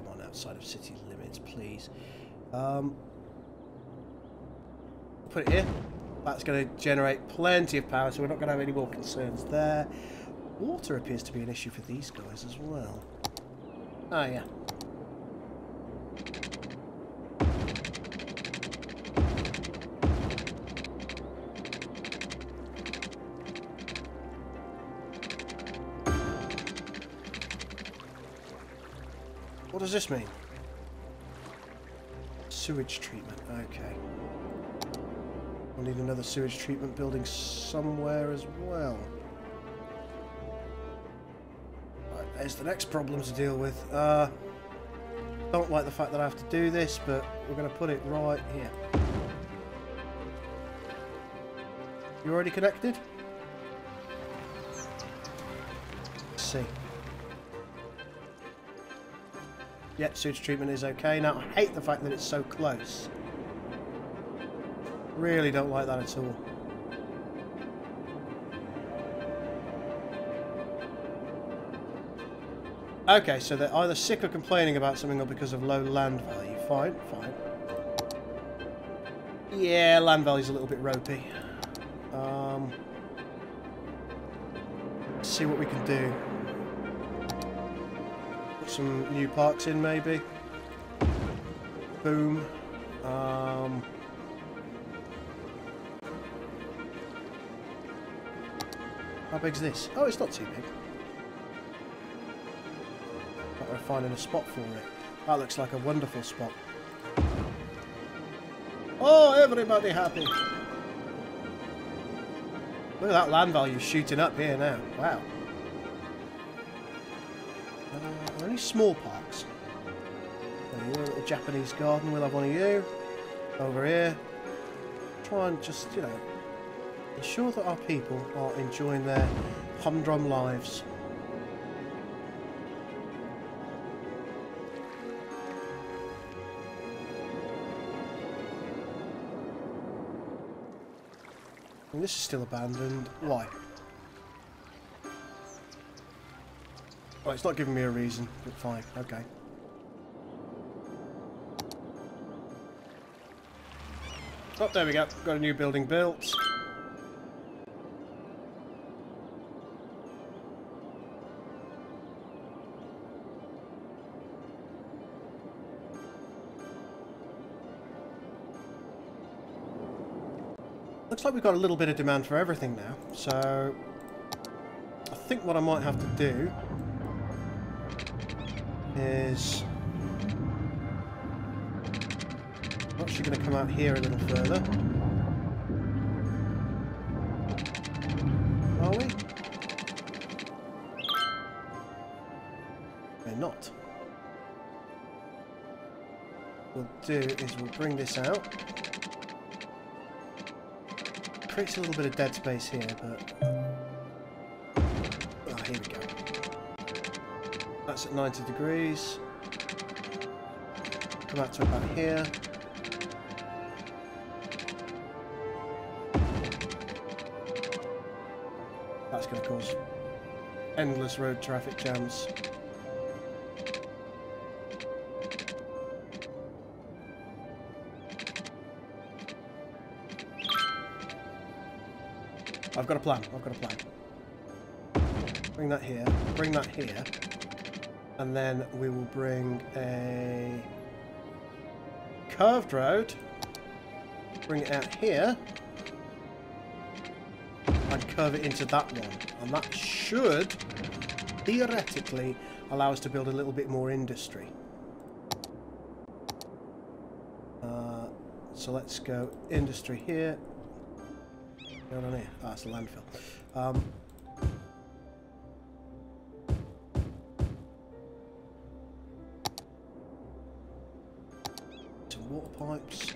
on, outside of city limits, please. Put it here. That's going to generate plenty of power, so we're not going to have any more concerns there. Water appears to be an issue for these guys as well. Oh, yeah. What does this mean? Sewage treatment, okay. We'll need another sewage treatment building somewhere as well. Right, there's the next problem to deal with. Don't like the fact that I have to do this, but we're going to put it right here. You already connected? Let's see. Yep, sewage treatment is okay. Now, I hate the fact that it's so close. Really don't like that at all. Okay, so they're either sick of complaining about something or because of low land value. Fine, fine. Yeah, land value's a little bit ropey. Let's see what we can do. Put some new parks in, maybe. Boom. How big's this? Oh, it's not too big. But we're finding a spot for it. That looks like a wonderful spot. Oh, everybody happy. Look at that land value shooting up here now. Wow. Only small parks. There you go, a little Japanese garden. We'll have one of you. Over here. Try and just, you know, ensure that our people are enjoying their humdrum lives. And this is still abandoned. Why? Well, it's not giving me a reason, but fine, okay. Oh, there we go. Got a new building built. Looks like we've got a little bit of demand for everything now, so I think what I might have to do is I'm actually going to come out here a little further. Are we? We're not. What we'll do is we'll bring this out. Creates a little bit of dead space here, but oh, here we go. That's at 90 degrees. Come out to about here. That's going to cause endless road traffic jams. I've got a plan. I've got a plan. Bring that here. Bring that here. And then we will bring a curved road. Bring it out here. And curve it into that one. And that should, theoretically, allow us to build a little bit more industry. So let's go industry here. Going on here? Ah, it's a landfill. Some water pipes.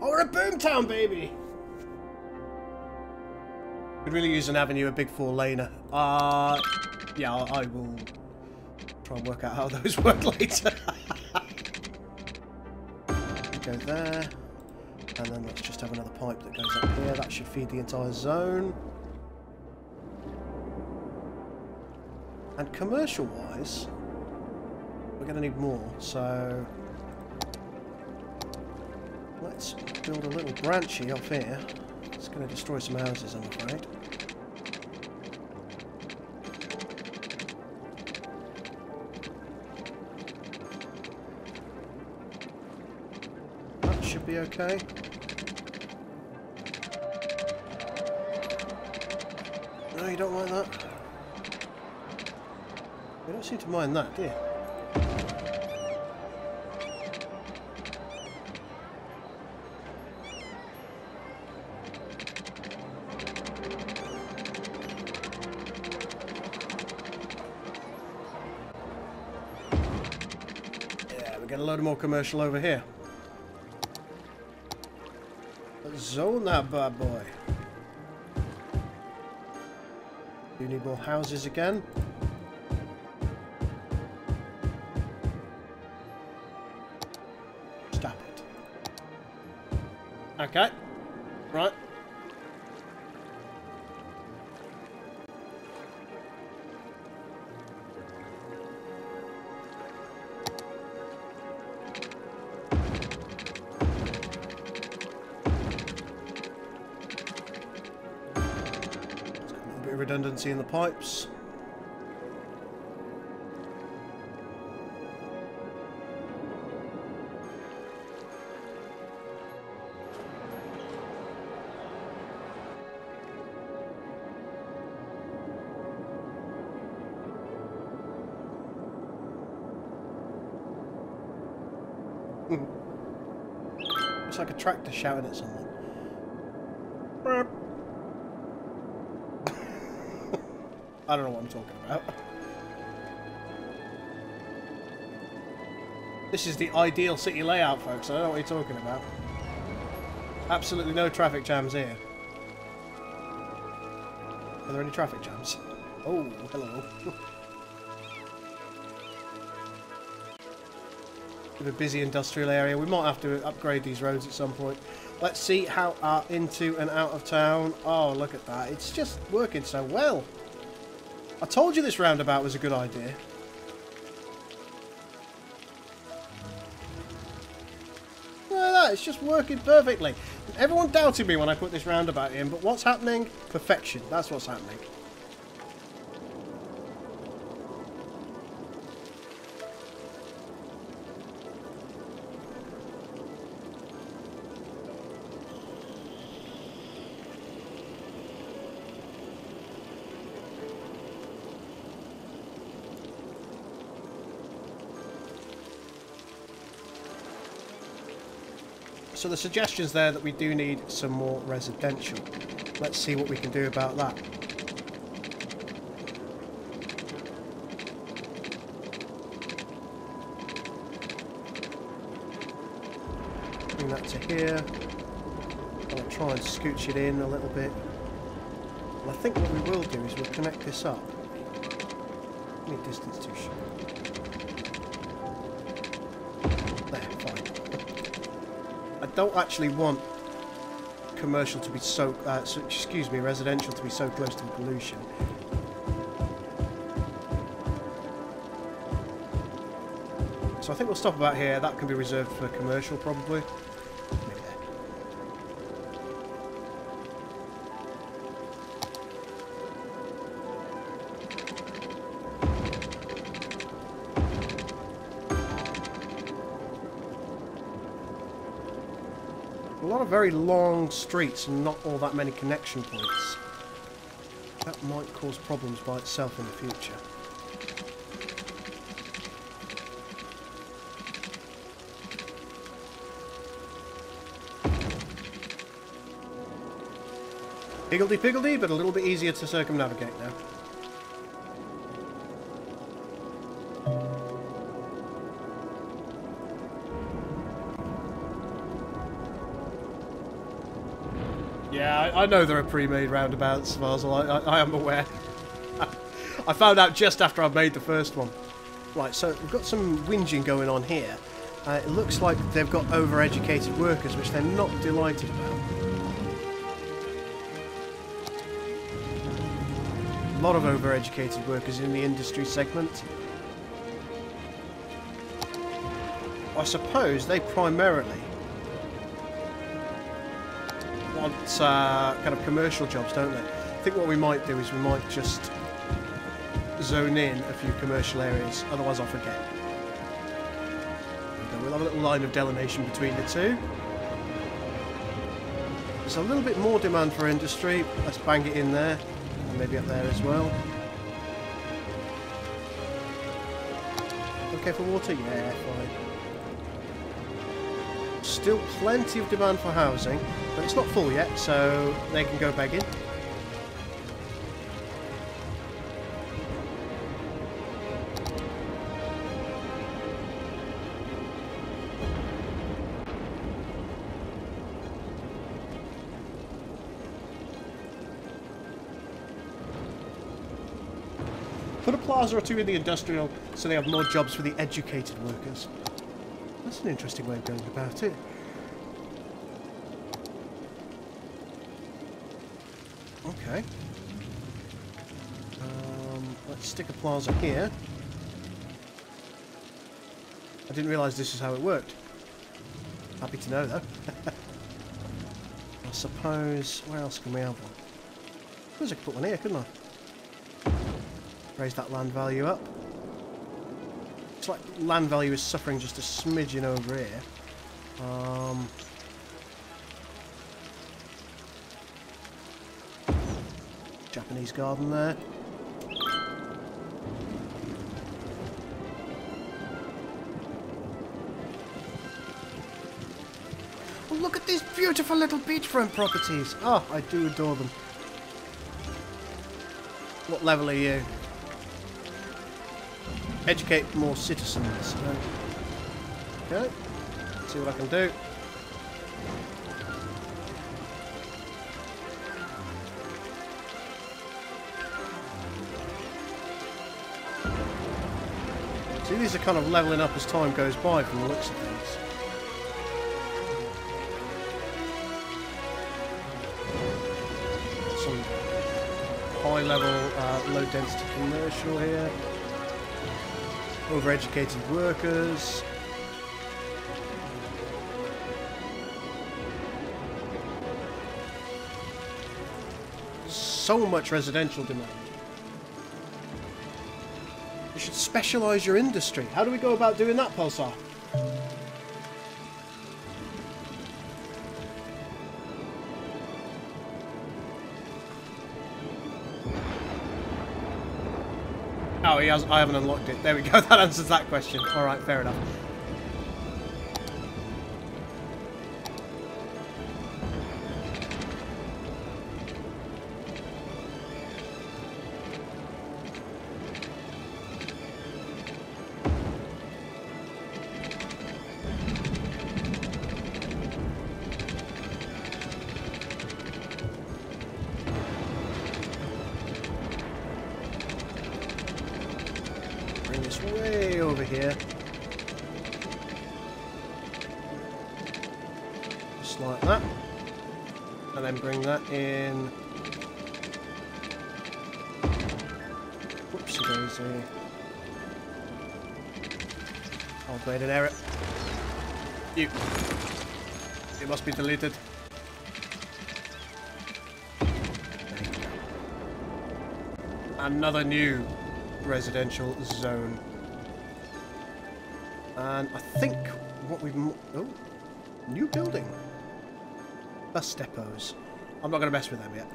Oh, we're a boomtown, baby! Could really use an avenue, a big 4-laner. Yeah, I will try and work out how those work later. Go there, and then let's just have another pipe that goes up here. That should feed the entire zone. And commercial-wise, we're going to need more, so let's build a little branchy off here. It's going to destroy some houses, I'm afraid. That should be okay. No, you don't like that? You don't seem to mind that, do you? Yeah, we get a load more commercial over here. Let's zone that bad boy. Do you need more houses again? Stop it. Okay. Right. A bit of redundancy in the pipes. It's like a tractor shouting at someone. I don't know what I'm talking about. This is the ideal city layout, folks. I don't know what you're talking about. Absolutely no traffic jams here. Are there any traffic jams? Oh, hello. A busy industrial area. We might have to upgrade these roads at some point. Let's see how our into and out of town. Oh, look at that. It's just working so well. I told you this roundabout was a good idea. Look at that. It's just working perfectly. Everyone doubted me when I put this roundabout in, but what's happening? Perfection. That's what's happening. So the suggestion's there that we do need some more residential. Let's see what we can do about that. Bring that to here. I'll try and scooch it in a little bit. And I think what we will do is we'll connect this up. Need distance too short. There, fine. I don't actually want commercial to be so, excuse me, residential to be so close to the pollution. So I think we'll stop about here. That can be reserved for commercial, probably. Maybe there. A lot of very long streets and not all that many connection points. That might cause problems by itself in the future. Higgledy-piggledy, but a little bit easier to circumnavigate now. Yeah, I know there are pre-made roundabouts, Varsal. I am aware. I found out just after I made the first one. Right, so we've got some whinging going on here. It looks like they've got over-educated workers, which they're not delighted about. A lot of over-educated workers in the industry segment. I suppose they primarily want kind of commercial jobs, don't they? I think what we might do is we might just zone in a few commercial areas, otherwise I'll forget. Okay, we'll have a little line of delineation between the two. There's a little bit more demand for industry. Let's bang it in there. Maybe up there as well. Okay for water? Yeah, fine. Still plenty of demand for housing, but it's not full yet, so they can go begging. Put a plaza or two in the industrial so they have more jobs for the educated workers. That's an interesting way of going about it. Okay. Let's stick a plaza here. I didn't realise this is how it worked. Happy to know though. I suppose... where else can we have one? I suppose I could put one here, couldn't I? Raise that land value up. It's like land value is suffering just a smidgen over here. Japanese garden there. Oh, look at these beautiful little beachfront properties. Oh, I do adore them. What level are you? Educate more citizens. Okay, let's see what I can do. See, these are kind of levelling up as time goes by from the looks of things. Some high-level, low-density commercial here. Overeducated workers. So much residential demand. You should specialise your industry. How do we go about doing that, Pulsar? Oh, he has. I haven't unlocked it. There we go. That answers that question. All right, fair enough. Way over here. Just like that. And then bring that in. Whoopsie daisy. I've made an error. You must be deleted. There you go. Another new residential zone. And I think what we've... Oh, new building. Bus depots. I'm not going to mess with them yet.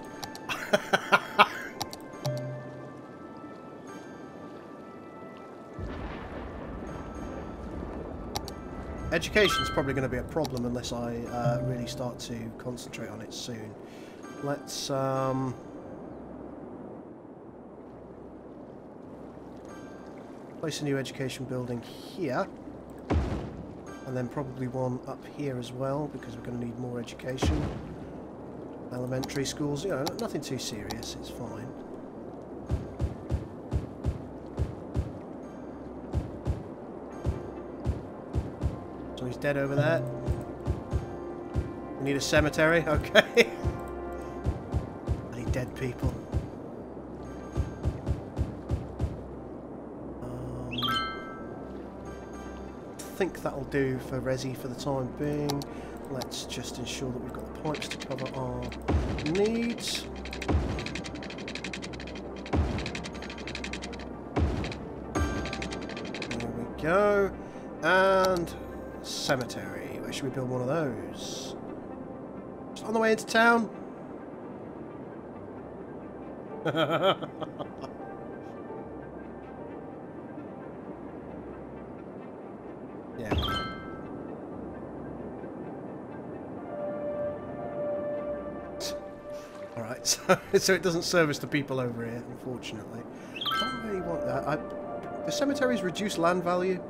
Education's probably going to be a problem unless I really start to concentrate on it soon. Let's place a new education building here, and then probably one up here as well, because we're going to need more education. Elementary schools, you know, nothing too serious, it's fine. So he's dead over there. We need a cemetery, okay. I need dead people. I think that'll do for Resi for the time being. Let's just ensure that we've got the pipes to cover our needs. There we go. And cemetery. Where should we build one of those? Just on the way into town. Yeah. Alright, so it doesn't service the people over here, unfortunately. I don't really want that. The cemeteries reduce land value.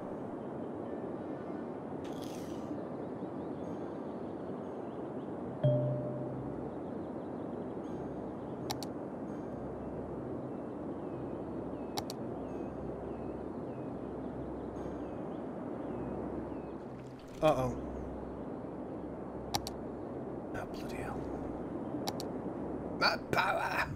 Uh-oh. Oh, bloody hell. My power!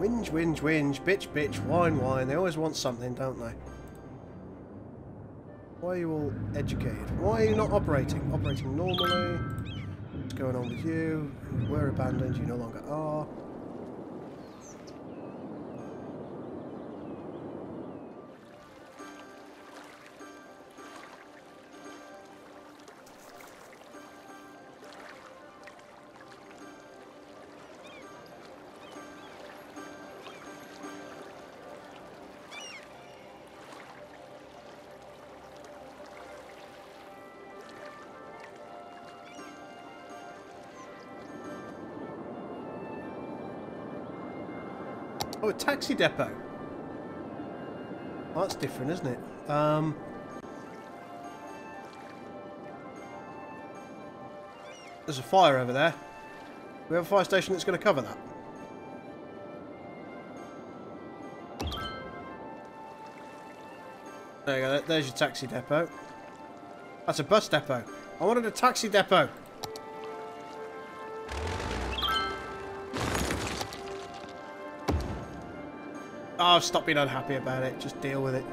Whinge, whinge, whinge, bitch, bitch, whine, whine. They always want something, don't they? Why are you all educated? Why are you not operating? Operating normally. What's going on with you? You were abandoned, you no longer are. Oh, a taxi depot. Well, that's different, isn't it? There's a fire over there. We have a fire station that's going to cover that. There you go. There's your taxi depot. That's a bus depot. I wanted a taxi depot. Oh, stop being unhappy about it. Just deal with it.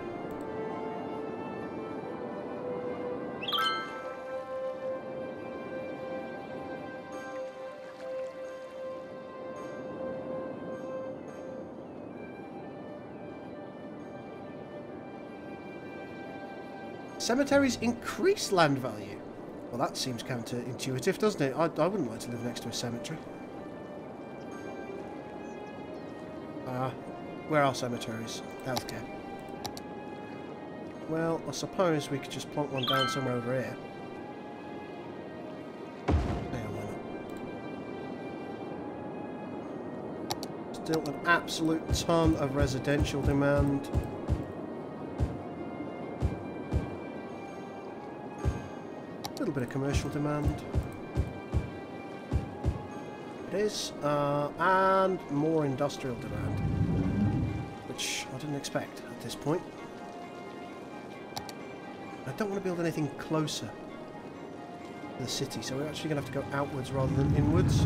Cemeteries increase land value. Well, that seems counterintuitive, doesn't it? I wouldn't like to live next to a cemetery. Where are cemeteries? Healthcare. Well, I suppose we could just plonk one down somewhere over here. Yeah, why not? Still an absolute ton of residential demand. A little bit of commercial demand. It is. And more industrial demand. Which I didn't expect at this point. I don't want to build anything closer to the city, so we're actually going to have to go outwards rather than inwards.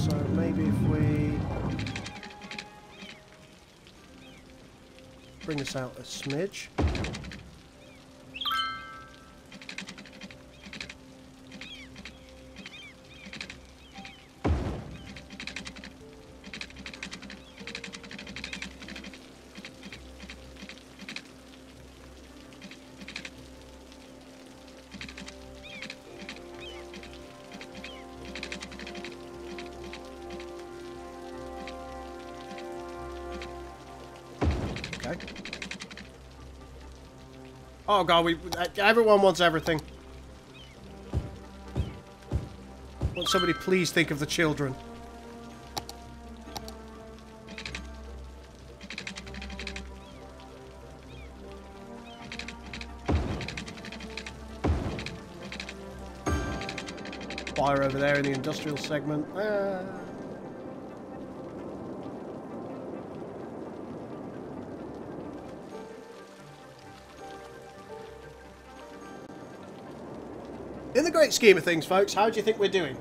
So maybe if we bring this out a smidge. Oh god, everyone wants everything. Won't somebody please think of the children? Fire over there in the industrial segment. In the great scheme of things, folks, how do you think we're doing?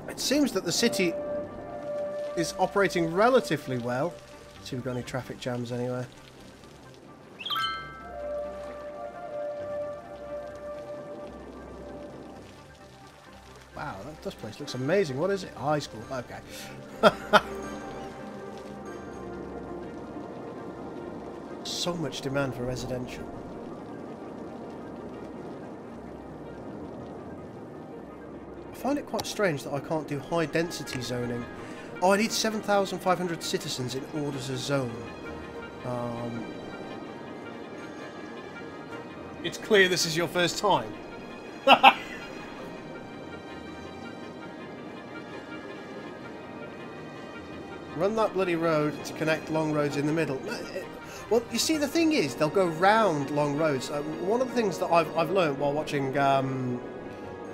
It seems that the city is operating relatively well. Let's see if we've got any traffic jams anywhere. Wow, this place looks amazing. What is it? High school. Okay. So much demand for residential. I find it quite strange that I can't do high density zoning. Oh, I need 7,500 citizens in order to zone. It's clear this is your first time. Run that bloody road to connect long roads in the middle. Well, you see, the thing is, they'll go round long roads. One of the things that I've learned while watching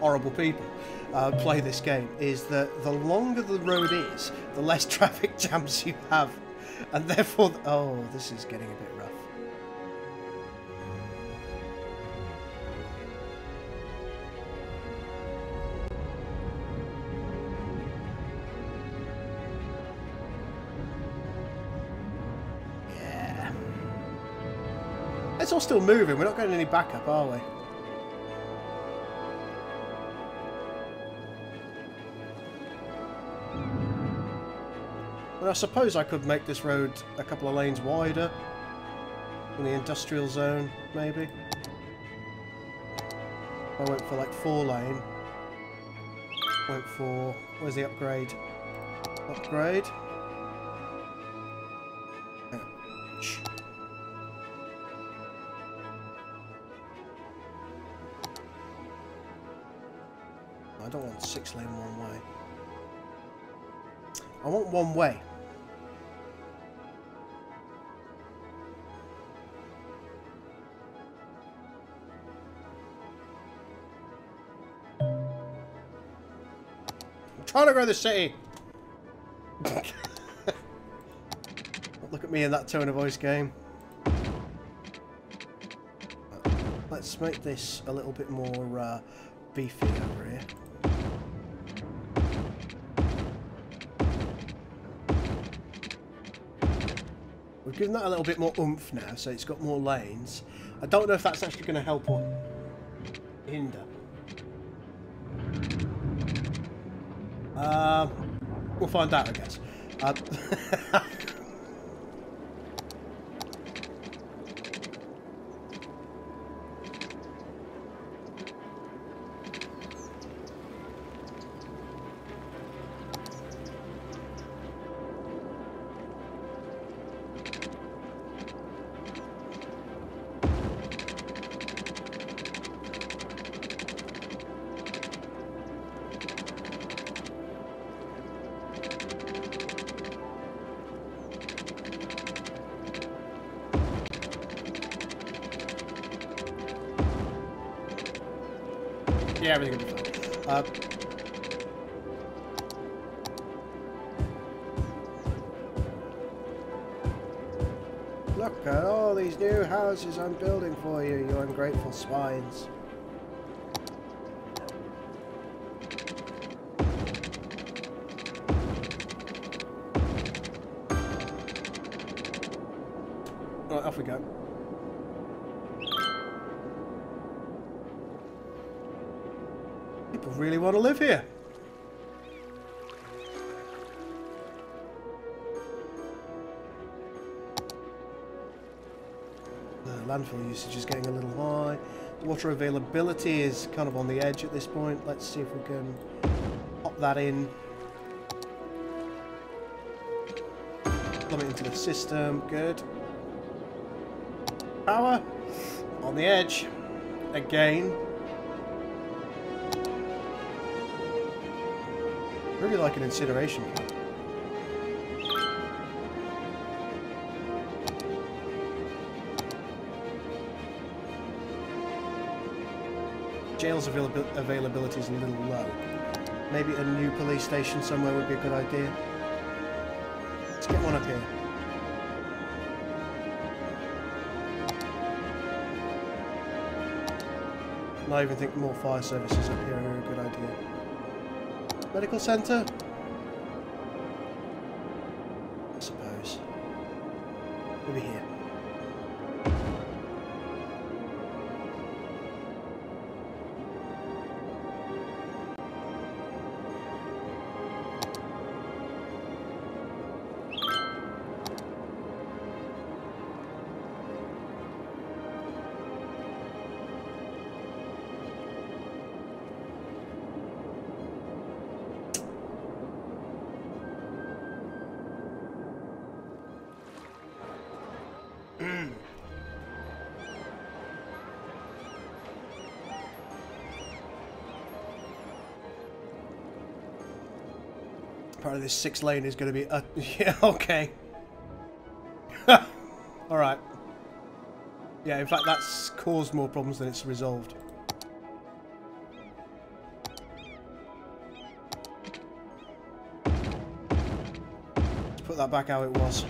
horrible people play this game is that the longer the road is, the less traffic jams you have, and therefore, oh, this is getting a bit rough. Yeah, it's all still moving. We're not getting any backup, are we? I suppose I could make this road a couple of lanes wider in the industrial zone, maybe. I went for like 4-lane. Went for... where's the upgrade? Upgrade. Ouch. I don't want 6-lane one way. I want one way. Trying to grow the city. Look at me in that tone of voice game. Let's make this a little bit more beefy over here. We've given that a little bit more oomph now, so it's got more lanes. I don't know if that's actually going to help or hinder. We'll find out, I guess. Yeah, everything will be fine. Look at all these new houses I'm building for you, you ungrateful swines. Right, off we go. People really want to live here. Landfill usage is getting a little high. Water availability is kind of on the edge at this point. Let's see if we can pop that in. Plumb it into the system. Good. Power on the edge again. Really like an incineration plant. Jail's availability is a little low. Maybe a new police station somewhere would be a good idea. Let's get one up here. I even think more fire services up here are a good idea. Medical centre? I suppose. Maybe here. Apparently this 6 lane is going to be... yeah, okay. Alright. Yeah, in fact that's caused more problems than it's resolved. Let's put that back how it was.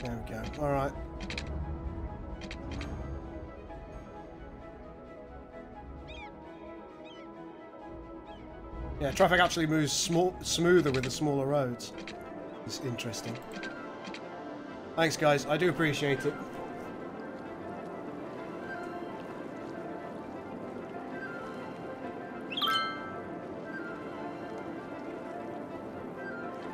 There we go. Alright. Yeah, traffic actually moves smoother with the smaller roads. It's interesting. Thanks, guys. I do appreciate it.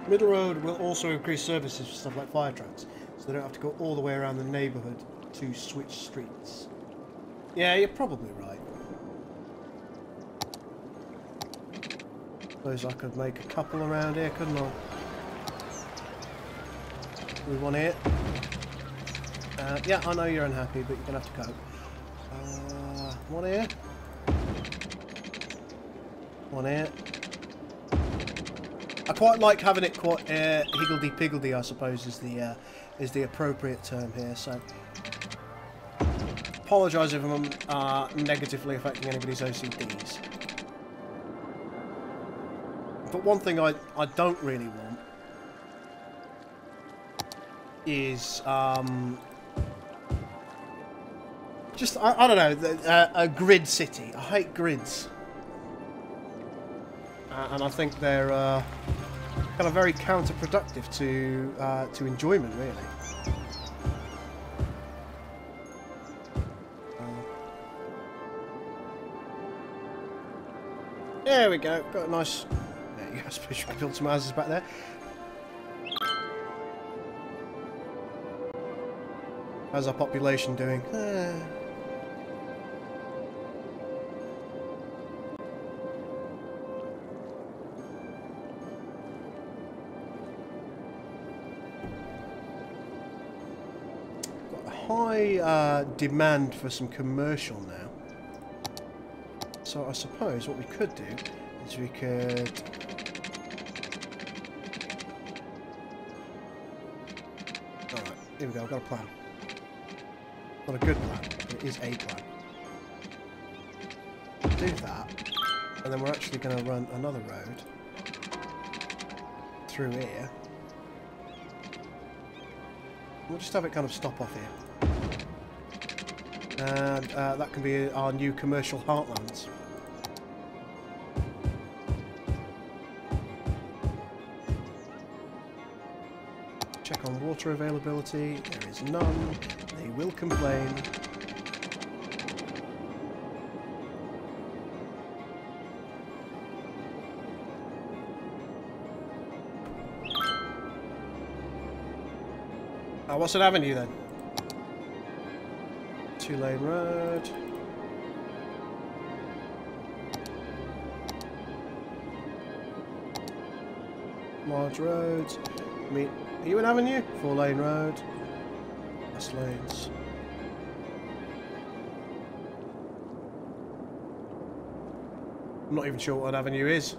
Middle road will also increase services for stuff like fire trucks, so they don't have to go all the way around the neighbourhood to switch streets. Yeah, you're probably right. Suppose I could make a couple around here, couldn't I? We want it. Yeah, I know you're unhappy, but you're gonna have to go. One here. One here. I quite like having it quite higgledy-piggledy, I suppose, is the appropriate term here. So, apologise if I'm negatively affecting anybody's OCDs. But one thing I don't really want is just I don't know, a grid city. I hate grids, and I think they're kind of very counterproductive to enjoyment, really. There we go. Got a nice. I suppose you can build some houses back there. How's our population doing? Got a high demand for some commercial now. So I suppose what we could do is we could... Alright, here we go, I've got a plan. Not a good plan, but it is a plan. Do that, and then we're actually going to run another road through here. We'll just have it kind of stop off here. And that can be our new commercial heartlands. Check on water availability. There is none. They will complain. Oh, what's an avenue then? 2-lane road. Large roads. Are you an avenue? 4-lane road. Less lanes. I'm not even sure what an avenue is.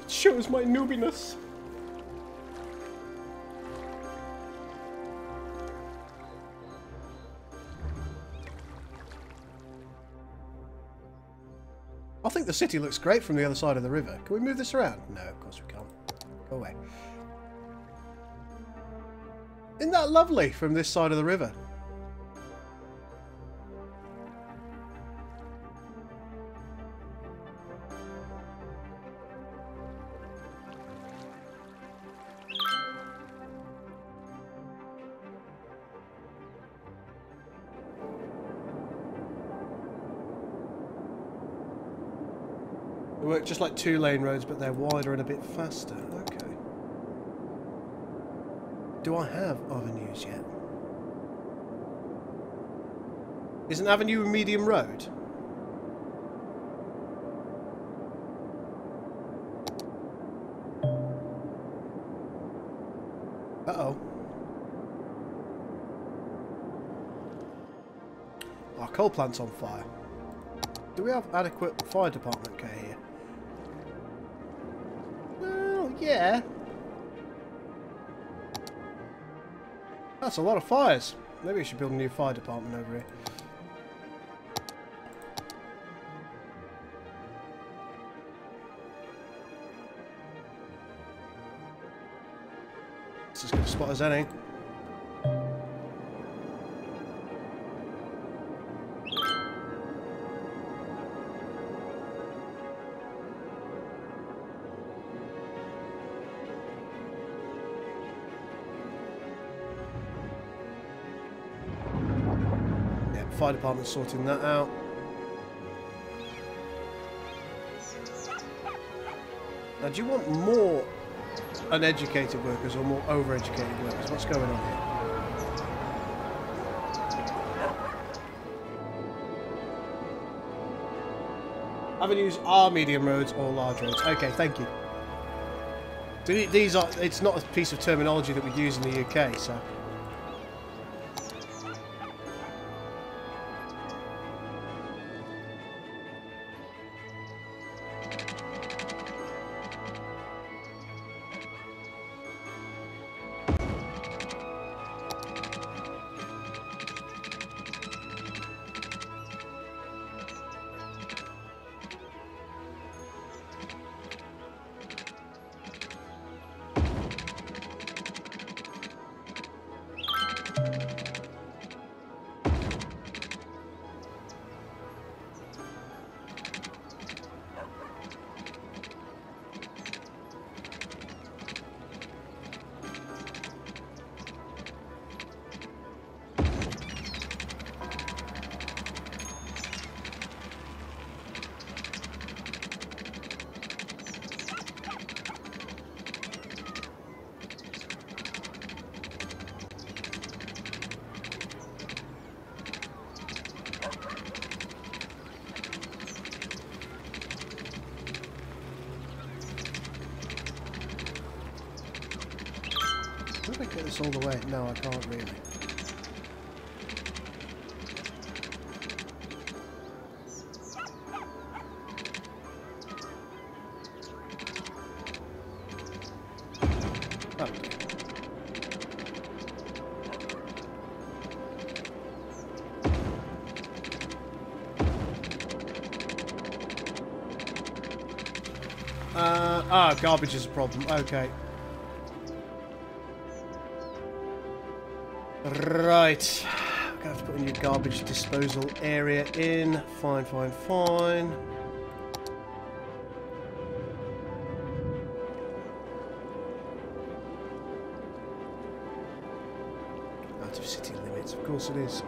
Shows my noobiness. I think the city looks great from the other side of the river. Can we move this around? No, of course we can't. Go away. Isn't that lovely from this side of the river? They work just like 2-lane roads, but they're wider and a bit faster. Okay. Do I have avenues yet? Is an avenue a medium road? Uh-oh. Our coal plant's on fire. Do we have adequate fire department care here? Well, yeah. That's a lot of fires. Maybe we should build a new fire department over here. This is as good a spot as any. Fire department sorting that out. Now, do you want more uneducated workers or more overeducated workers? What's going on here? Avenues are medium roads or large roads. Okay, thank you. These are. It's not a piece of terminology that we use in the UK, so. Can I get this all the way? No, I can't really. Ah, garbage is a problem. Okay. Right. I'm going to have to put a new garbage disposal area in. Fine, fine, fine. Out of city limits, of course it is.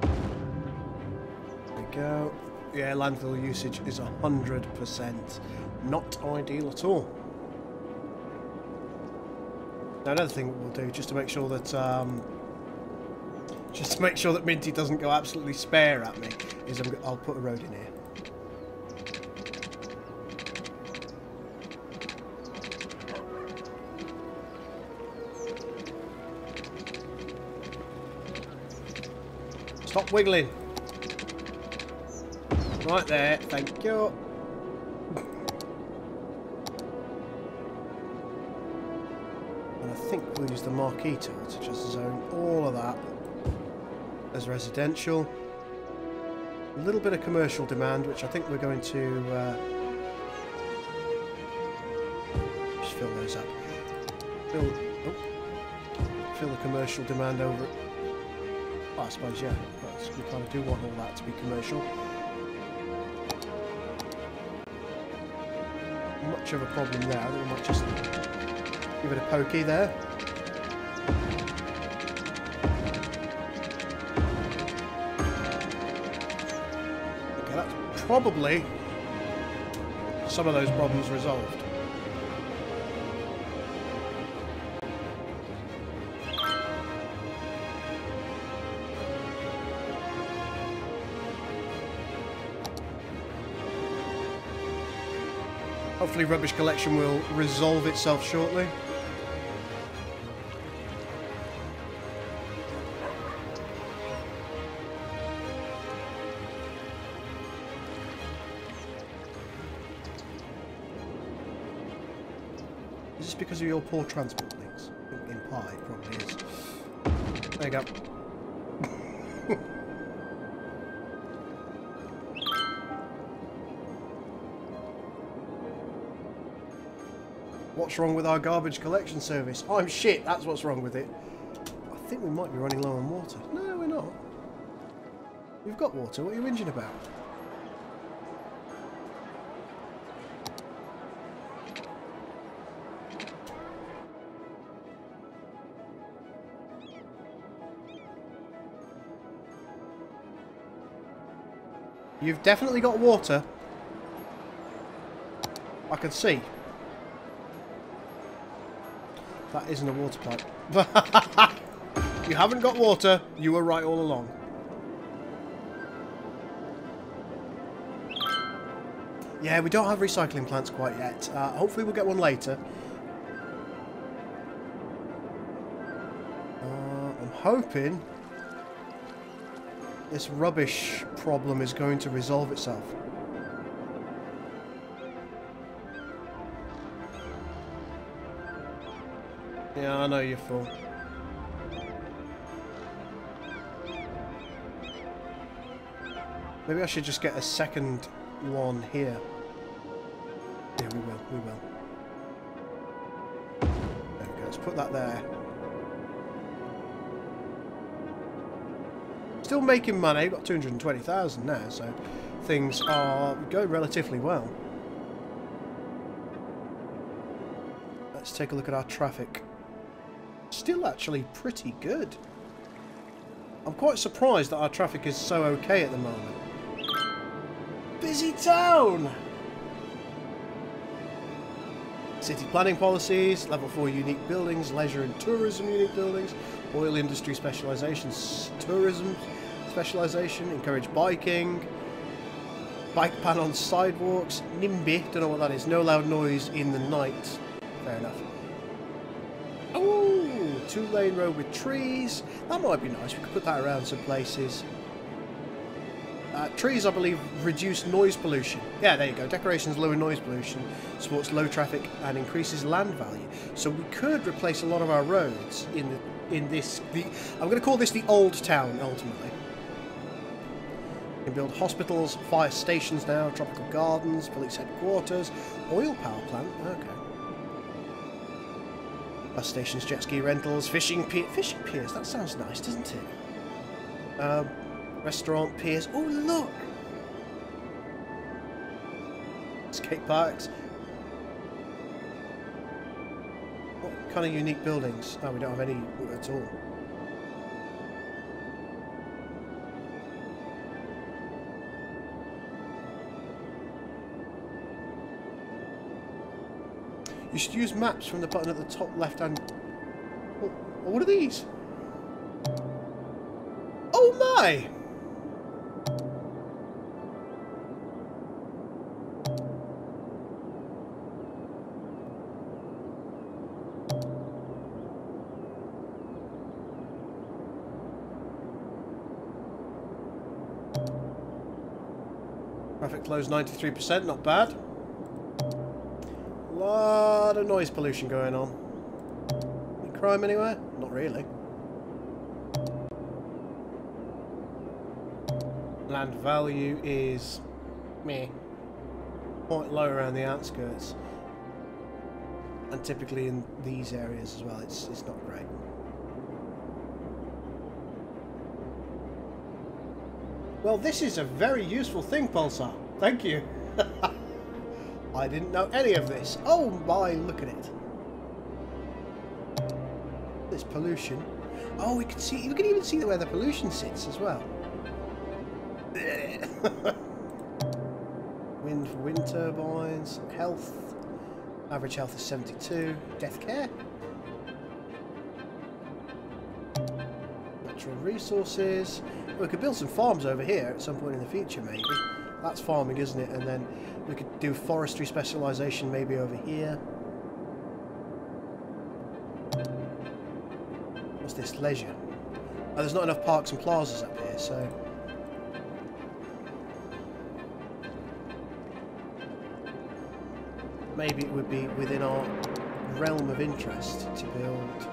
There we go. Yeah, landfill usage is 100%. Not ideal at all. Now, another thing we'll do, just to make sure that Minty doesn't go absolutely spare at me, is I'll put a road in here. Stop wiggling. Right there, thank you. And I think we'll use the marquee tool to just zone all of that as residential. A little bit of commercial demand, which I think we're going to just fill those up. Fill the commercial demand over it. Oh, I suppose, yeah. We kind of do want all that to be commercial. Much of a problem there. I think we might just give it a pokey there. Okay, that's probably some of those problems resolved. Hopefully rubbish collection will resolve itself shortly. Is this because of your poor transport links? In part, it probably is. There you go. What's wrong with our garbage collection service? Oh, I'm shit, that's what's wrong with it. I think we might be running low on water. No, we're not. We've got water, what are you whinging about? You've definitely got water. I can see. That isn't a water pipe. You haven't got water. You were right all along. Yeah, we don't have recycling plants quite yet. Hopefully we'll get one later. I'm hoping this rubbish problem is going to resolve itself. Yeah, I know you're full. Maybe I should just get a second one here. Yeah, we will, we will. There we go, let's put that there. Still making money, we've got 220,000 now, so things are going relatively well. Let's take a look at our traffic. Still actually pretty good. I'm quite surprised that our traffic is so okay at the moment. Busy town! City planning policies, level 4 unique buildings, leisure and tourism unique buildings, oil industry specialisations, tourism specialisation, encourage biking, bike ban on sidewalks, NIMBY, don't know what that is, no loud noise in the night. Fair enough. Oh, 2-lane road with trees. That might be nice. We could put that around some places. Trees, I believe, reduce noise pollution. Yeah, there you go. Decorations lower noise pollution, supports low traffic, and increases land value. So we could replace a lot of our roads in this. I'm going to call this the old town ultimately. can build hospitals, fire stations now, tropical gardens, police headquarters, oil power plant. Okay. Bus stations, jet ski rentals, fishing piers. That sounds nice, doesn't it? Restaurant piers. Oh, look! Skate parks. What kind of unique buildings? Oh, we don't have any at all. You should use maps from the button at the top left hand. Oh, what are these? Oh my! Traffic flow's 93%, not bad. Lot of noise pollution going on. Any crime anywhere? Not really. Land value is meh. Quite low around the outskirts. And typically in these areas as well, it's not great. Well, this is a very useful thing, Pulsar. Thank you. I didn't know any of this. Oh my, look at it. This pollution. Oh, we can see. We can even see where the pollution sits as well. Wind for wind turbines. Health. Average health is 72. Death care. Natural resources. We could build some farms over here at some point in the future, maybe. That's farming, isn't it? And then we could do forestry specialisation maybe over here. What's this? Leisure. Oh, there's not enough parks and plazas up here, so... maybe it would be within our realm of interest to build...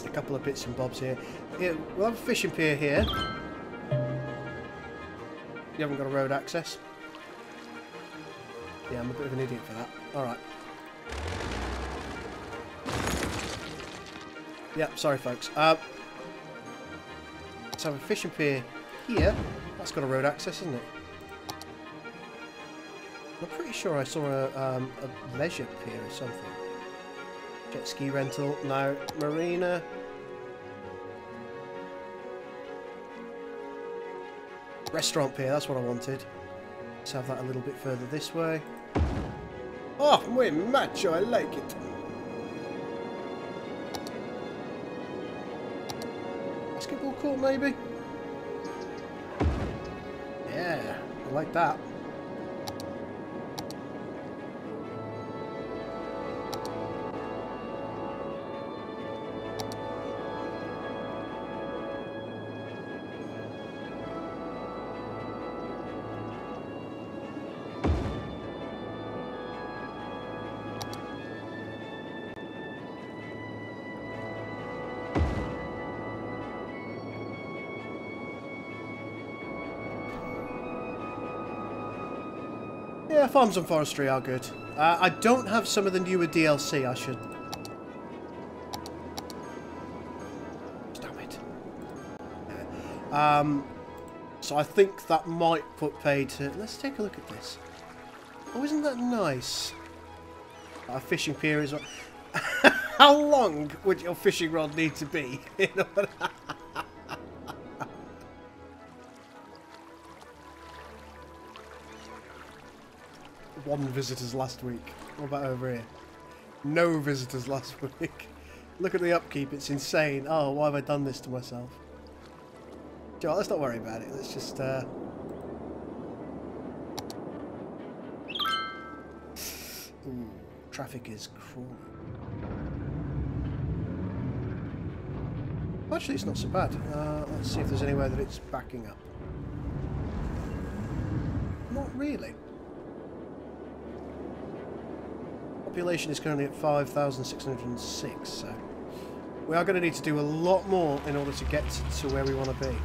a couple of bits and bobs here. Yeah, we'll have a fishing pier here. You haven't got a road access. Yeah, I'm a bit of an idiot for that. Alright. Yeah, sorry folks. Let's have a fishing pier here. That's got a road access, isn't it? I'm pretty sure I saw a leisure pier or something. Jet ski rental. No. Marina. Restaurant pier, that's what I wanted. Let's have that a little bit further this way. Oh, muy macho, I like it. Basketball court, maybe? Yeah, I like that. Yeah, farms and forestry are good. I don't have some of the newer DLC. I should. Damn it. Yeah. So I think that might put paid to. Let's take a look at this. Oh, isn't that nice? A fishing pier is. How long would your fishing rod need to be? One visitors last week. What about over here? No visitors last week. Look at the upkeep, it's insane. Oh, why have I done this to myself? Joe, let's not worry about it. Let's just Ooh, traffic is crawling. Actually, it's not so bad. Let's see if there's anywhere that it's backing up. Not really. Population is currently at 5,606, so We are going to need to do a lot more in order to get to where we want to be.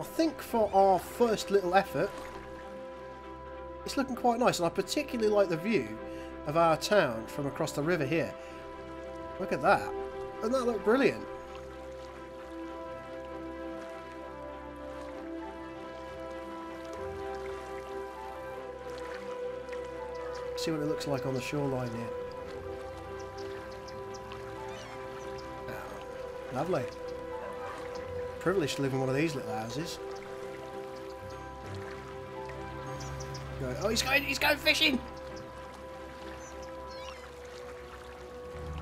I think for our first little effort, it's looking quite nice, and I particularly like the view of our town from across the river here. Look at that. Doesn't that look brilliant? See what it looks like on the shoreline here. Oh, lovely. Privileged to live in one of these little houses. Oh, he's going fishing!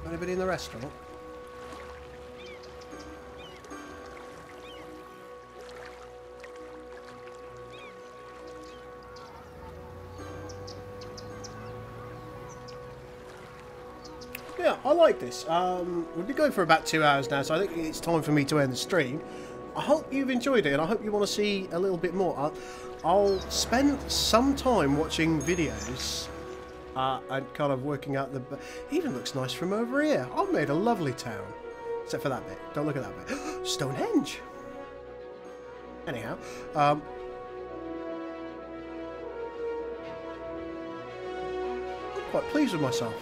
Anybody in the restaurant? Yeah, I like this. We've been going for about 2 hours now, so I think it's time for me to end the stream. I hope you've enjoyed it, and I hope you want to see a little bit more. I'll spend some time watching videos and kind of working out the... It even looks nice from over here. I've made a lovely town. Except for that bit. Don't look at that bit. Stonehenge! Anyhow, I'm quite pleased with myself.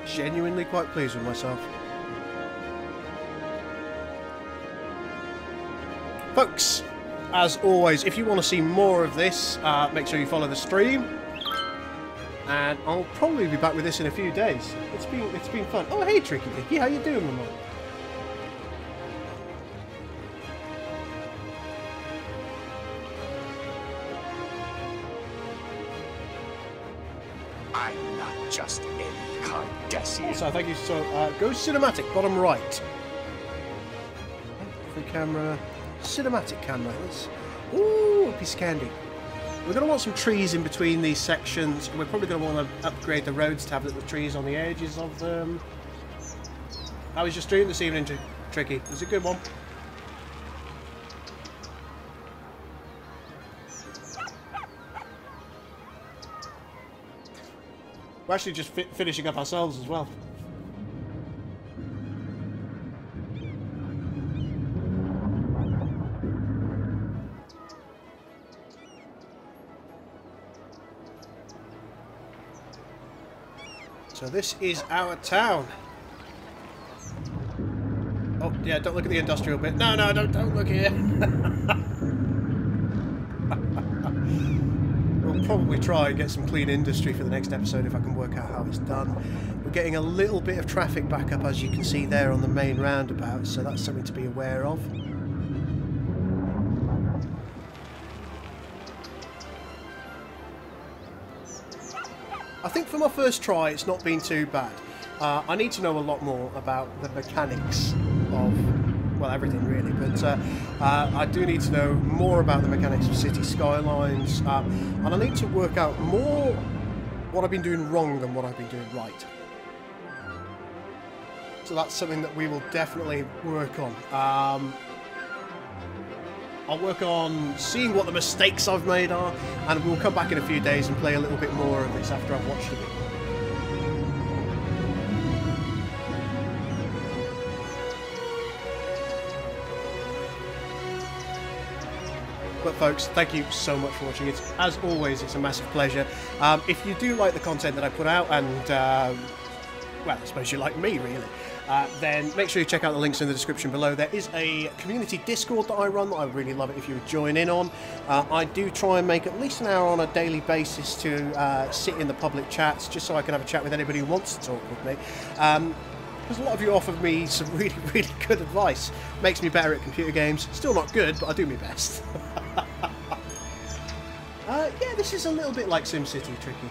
Genuinely quite pleased with myself. Folks, as always, if you want to see more of this, make sure you follow the stream. And I'll probably be back with this in a few days. It's been fun. Oh, hey, Tricky Dicky, how you doing, my man? I'm not just any Cardassian. Also, thank you. So, go cinematic, bottom right. Free camera, cinematic camera. Ooh, a piece of candy. We're going to want some trees in between these sections. We're probably going to want to upgrade the roads to have little trees on the edges of them. How was your stream this evening, Tricky? It was a good one. We're actually just finishing up ourselves as well. So this is our town. Oh yeah, don't look at the industrial bit. No, don't look here. We'll probably try and get some clean industry for the next episode if I can work out how it's done. We're getting a little bit of traffic back up, as you can see there on the main roundabout, so that's something to be aware of. I think for my first try it's not been too bad. I need to know a lot more about the mechanics of, well, everything really, but I do need to know more about the mechanics of City Skylines, and I need to work out more what I've been doing wrong than what I've been doing right. So that's something that we will definitely work on. I'll work on seeing what the mistakes I've made are, and we'll come back in a few days and play a little bit more of this after I've watched it. But folks, thank you so much for watching. As always, it's a massive pleasure. If you do like the content that I put out, and well, I suppose you like me really, then make sure you check out the links in the description below. There is a community Discord that I run that I would really love it if you would join in on. I do try and make at least an hour on a daily basis to sit in the public chats, just so I can have a chat with anybody who wants to talk with me. Because a lot of you offer me some really, really good advice. Makes me better at computer games. Still not good, but I do my best. Yeah, this is a little bit like SimCity, Tricky.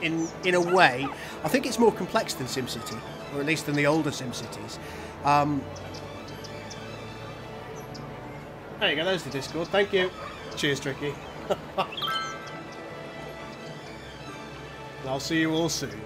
In a way, I think it's more complex than SimCity, or at least than the older SimCities. There you go, there's the Discord. Thank you. Cheers, Tricky. And I'll see you all soon.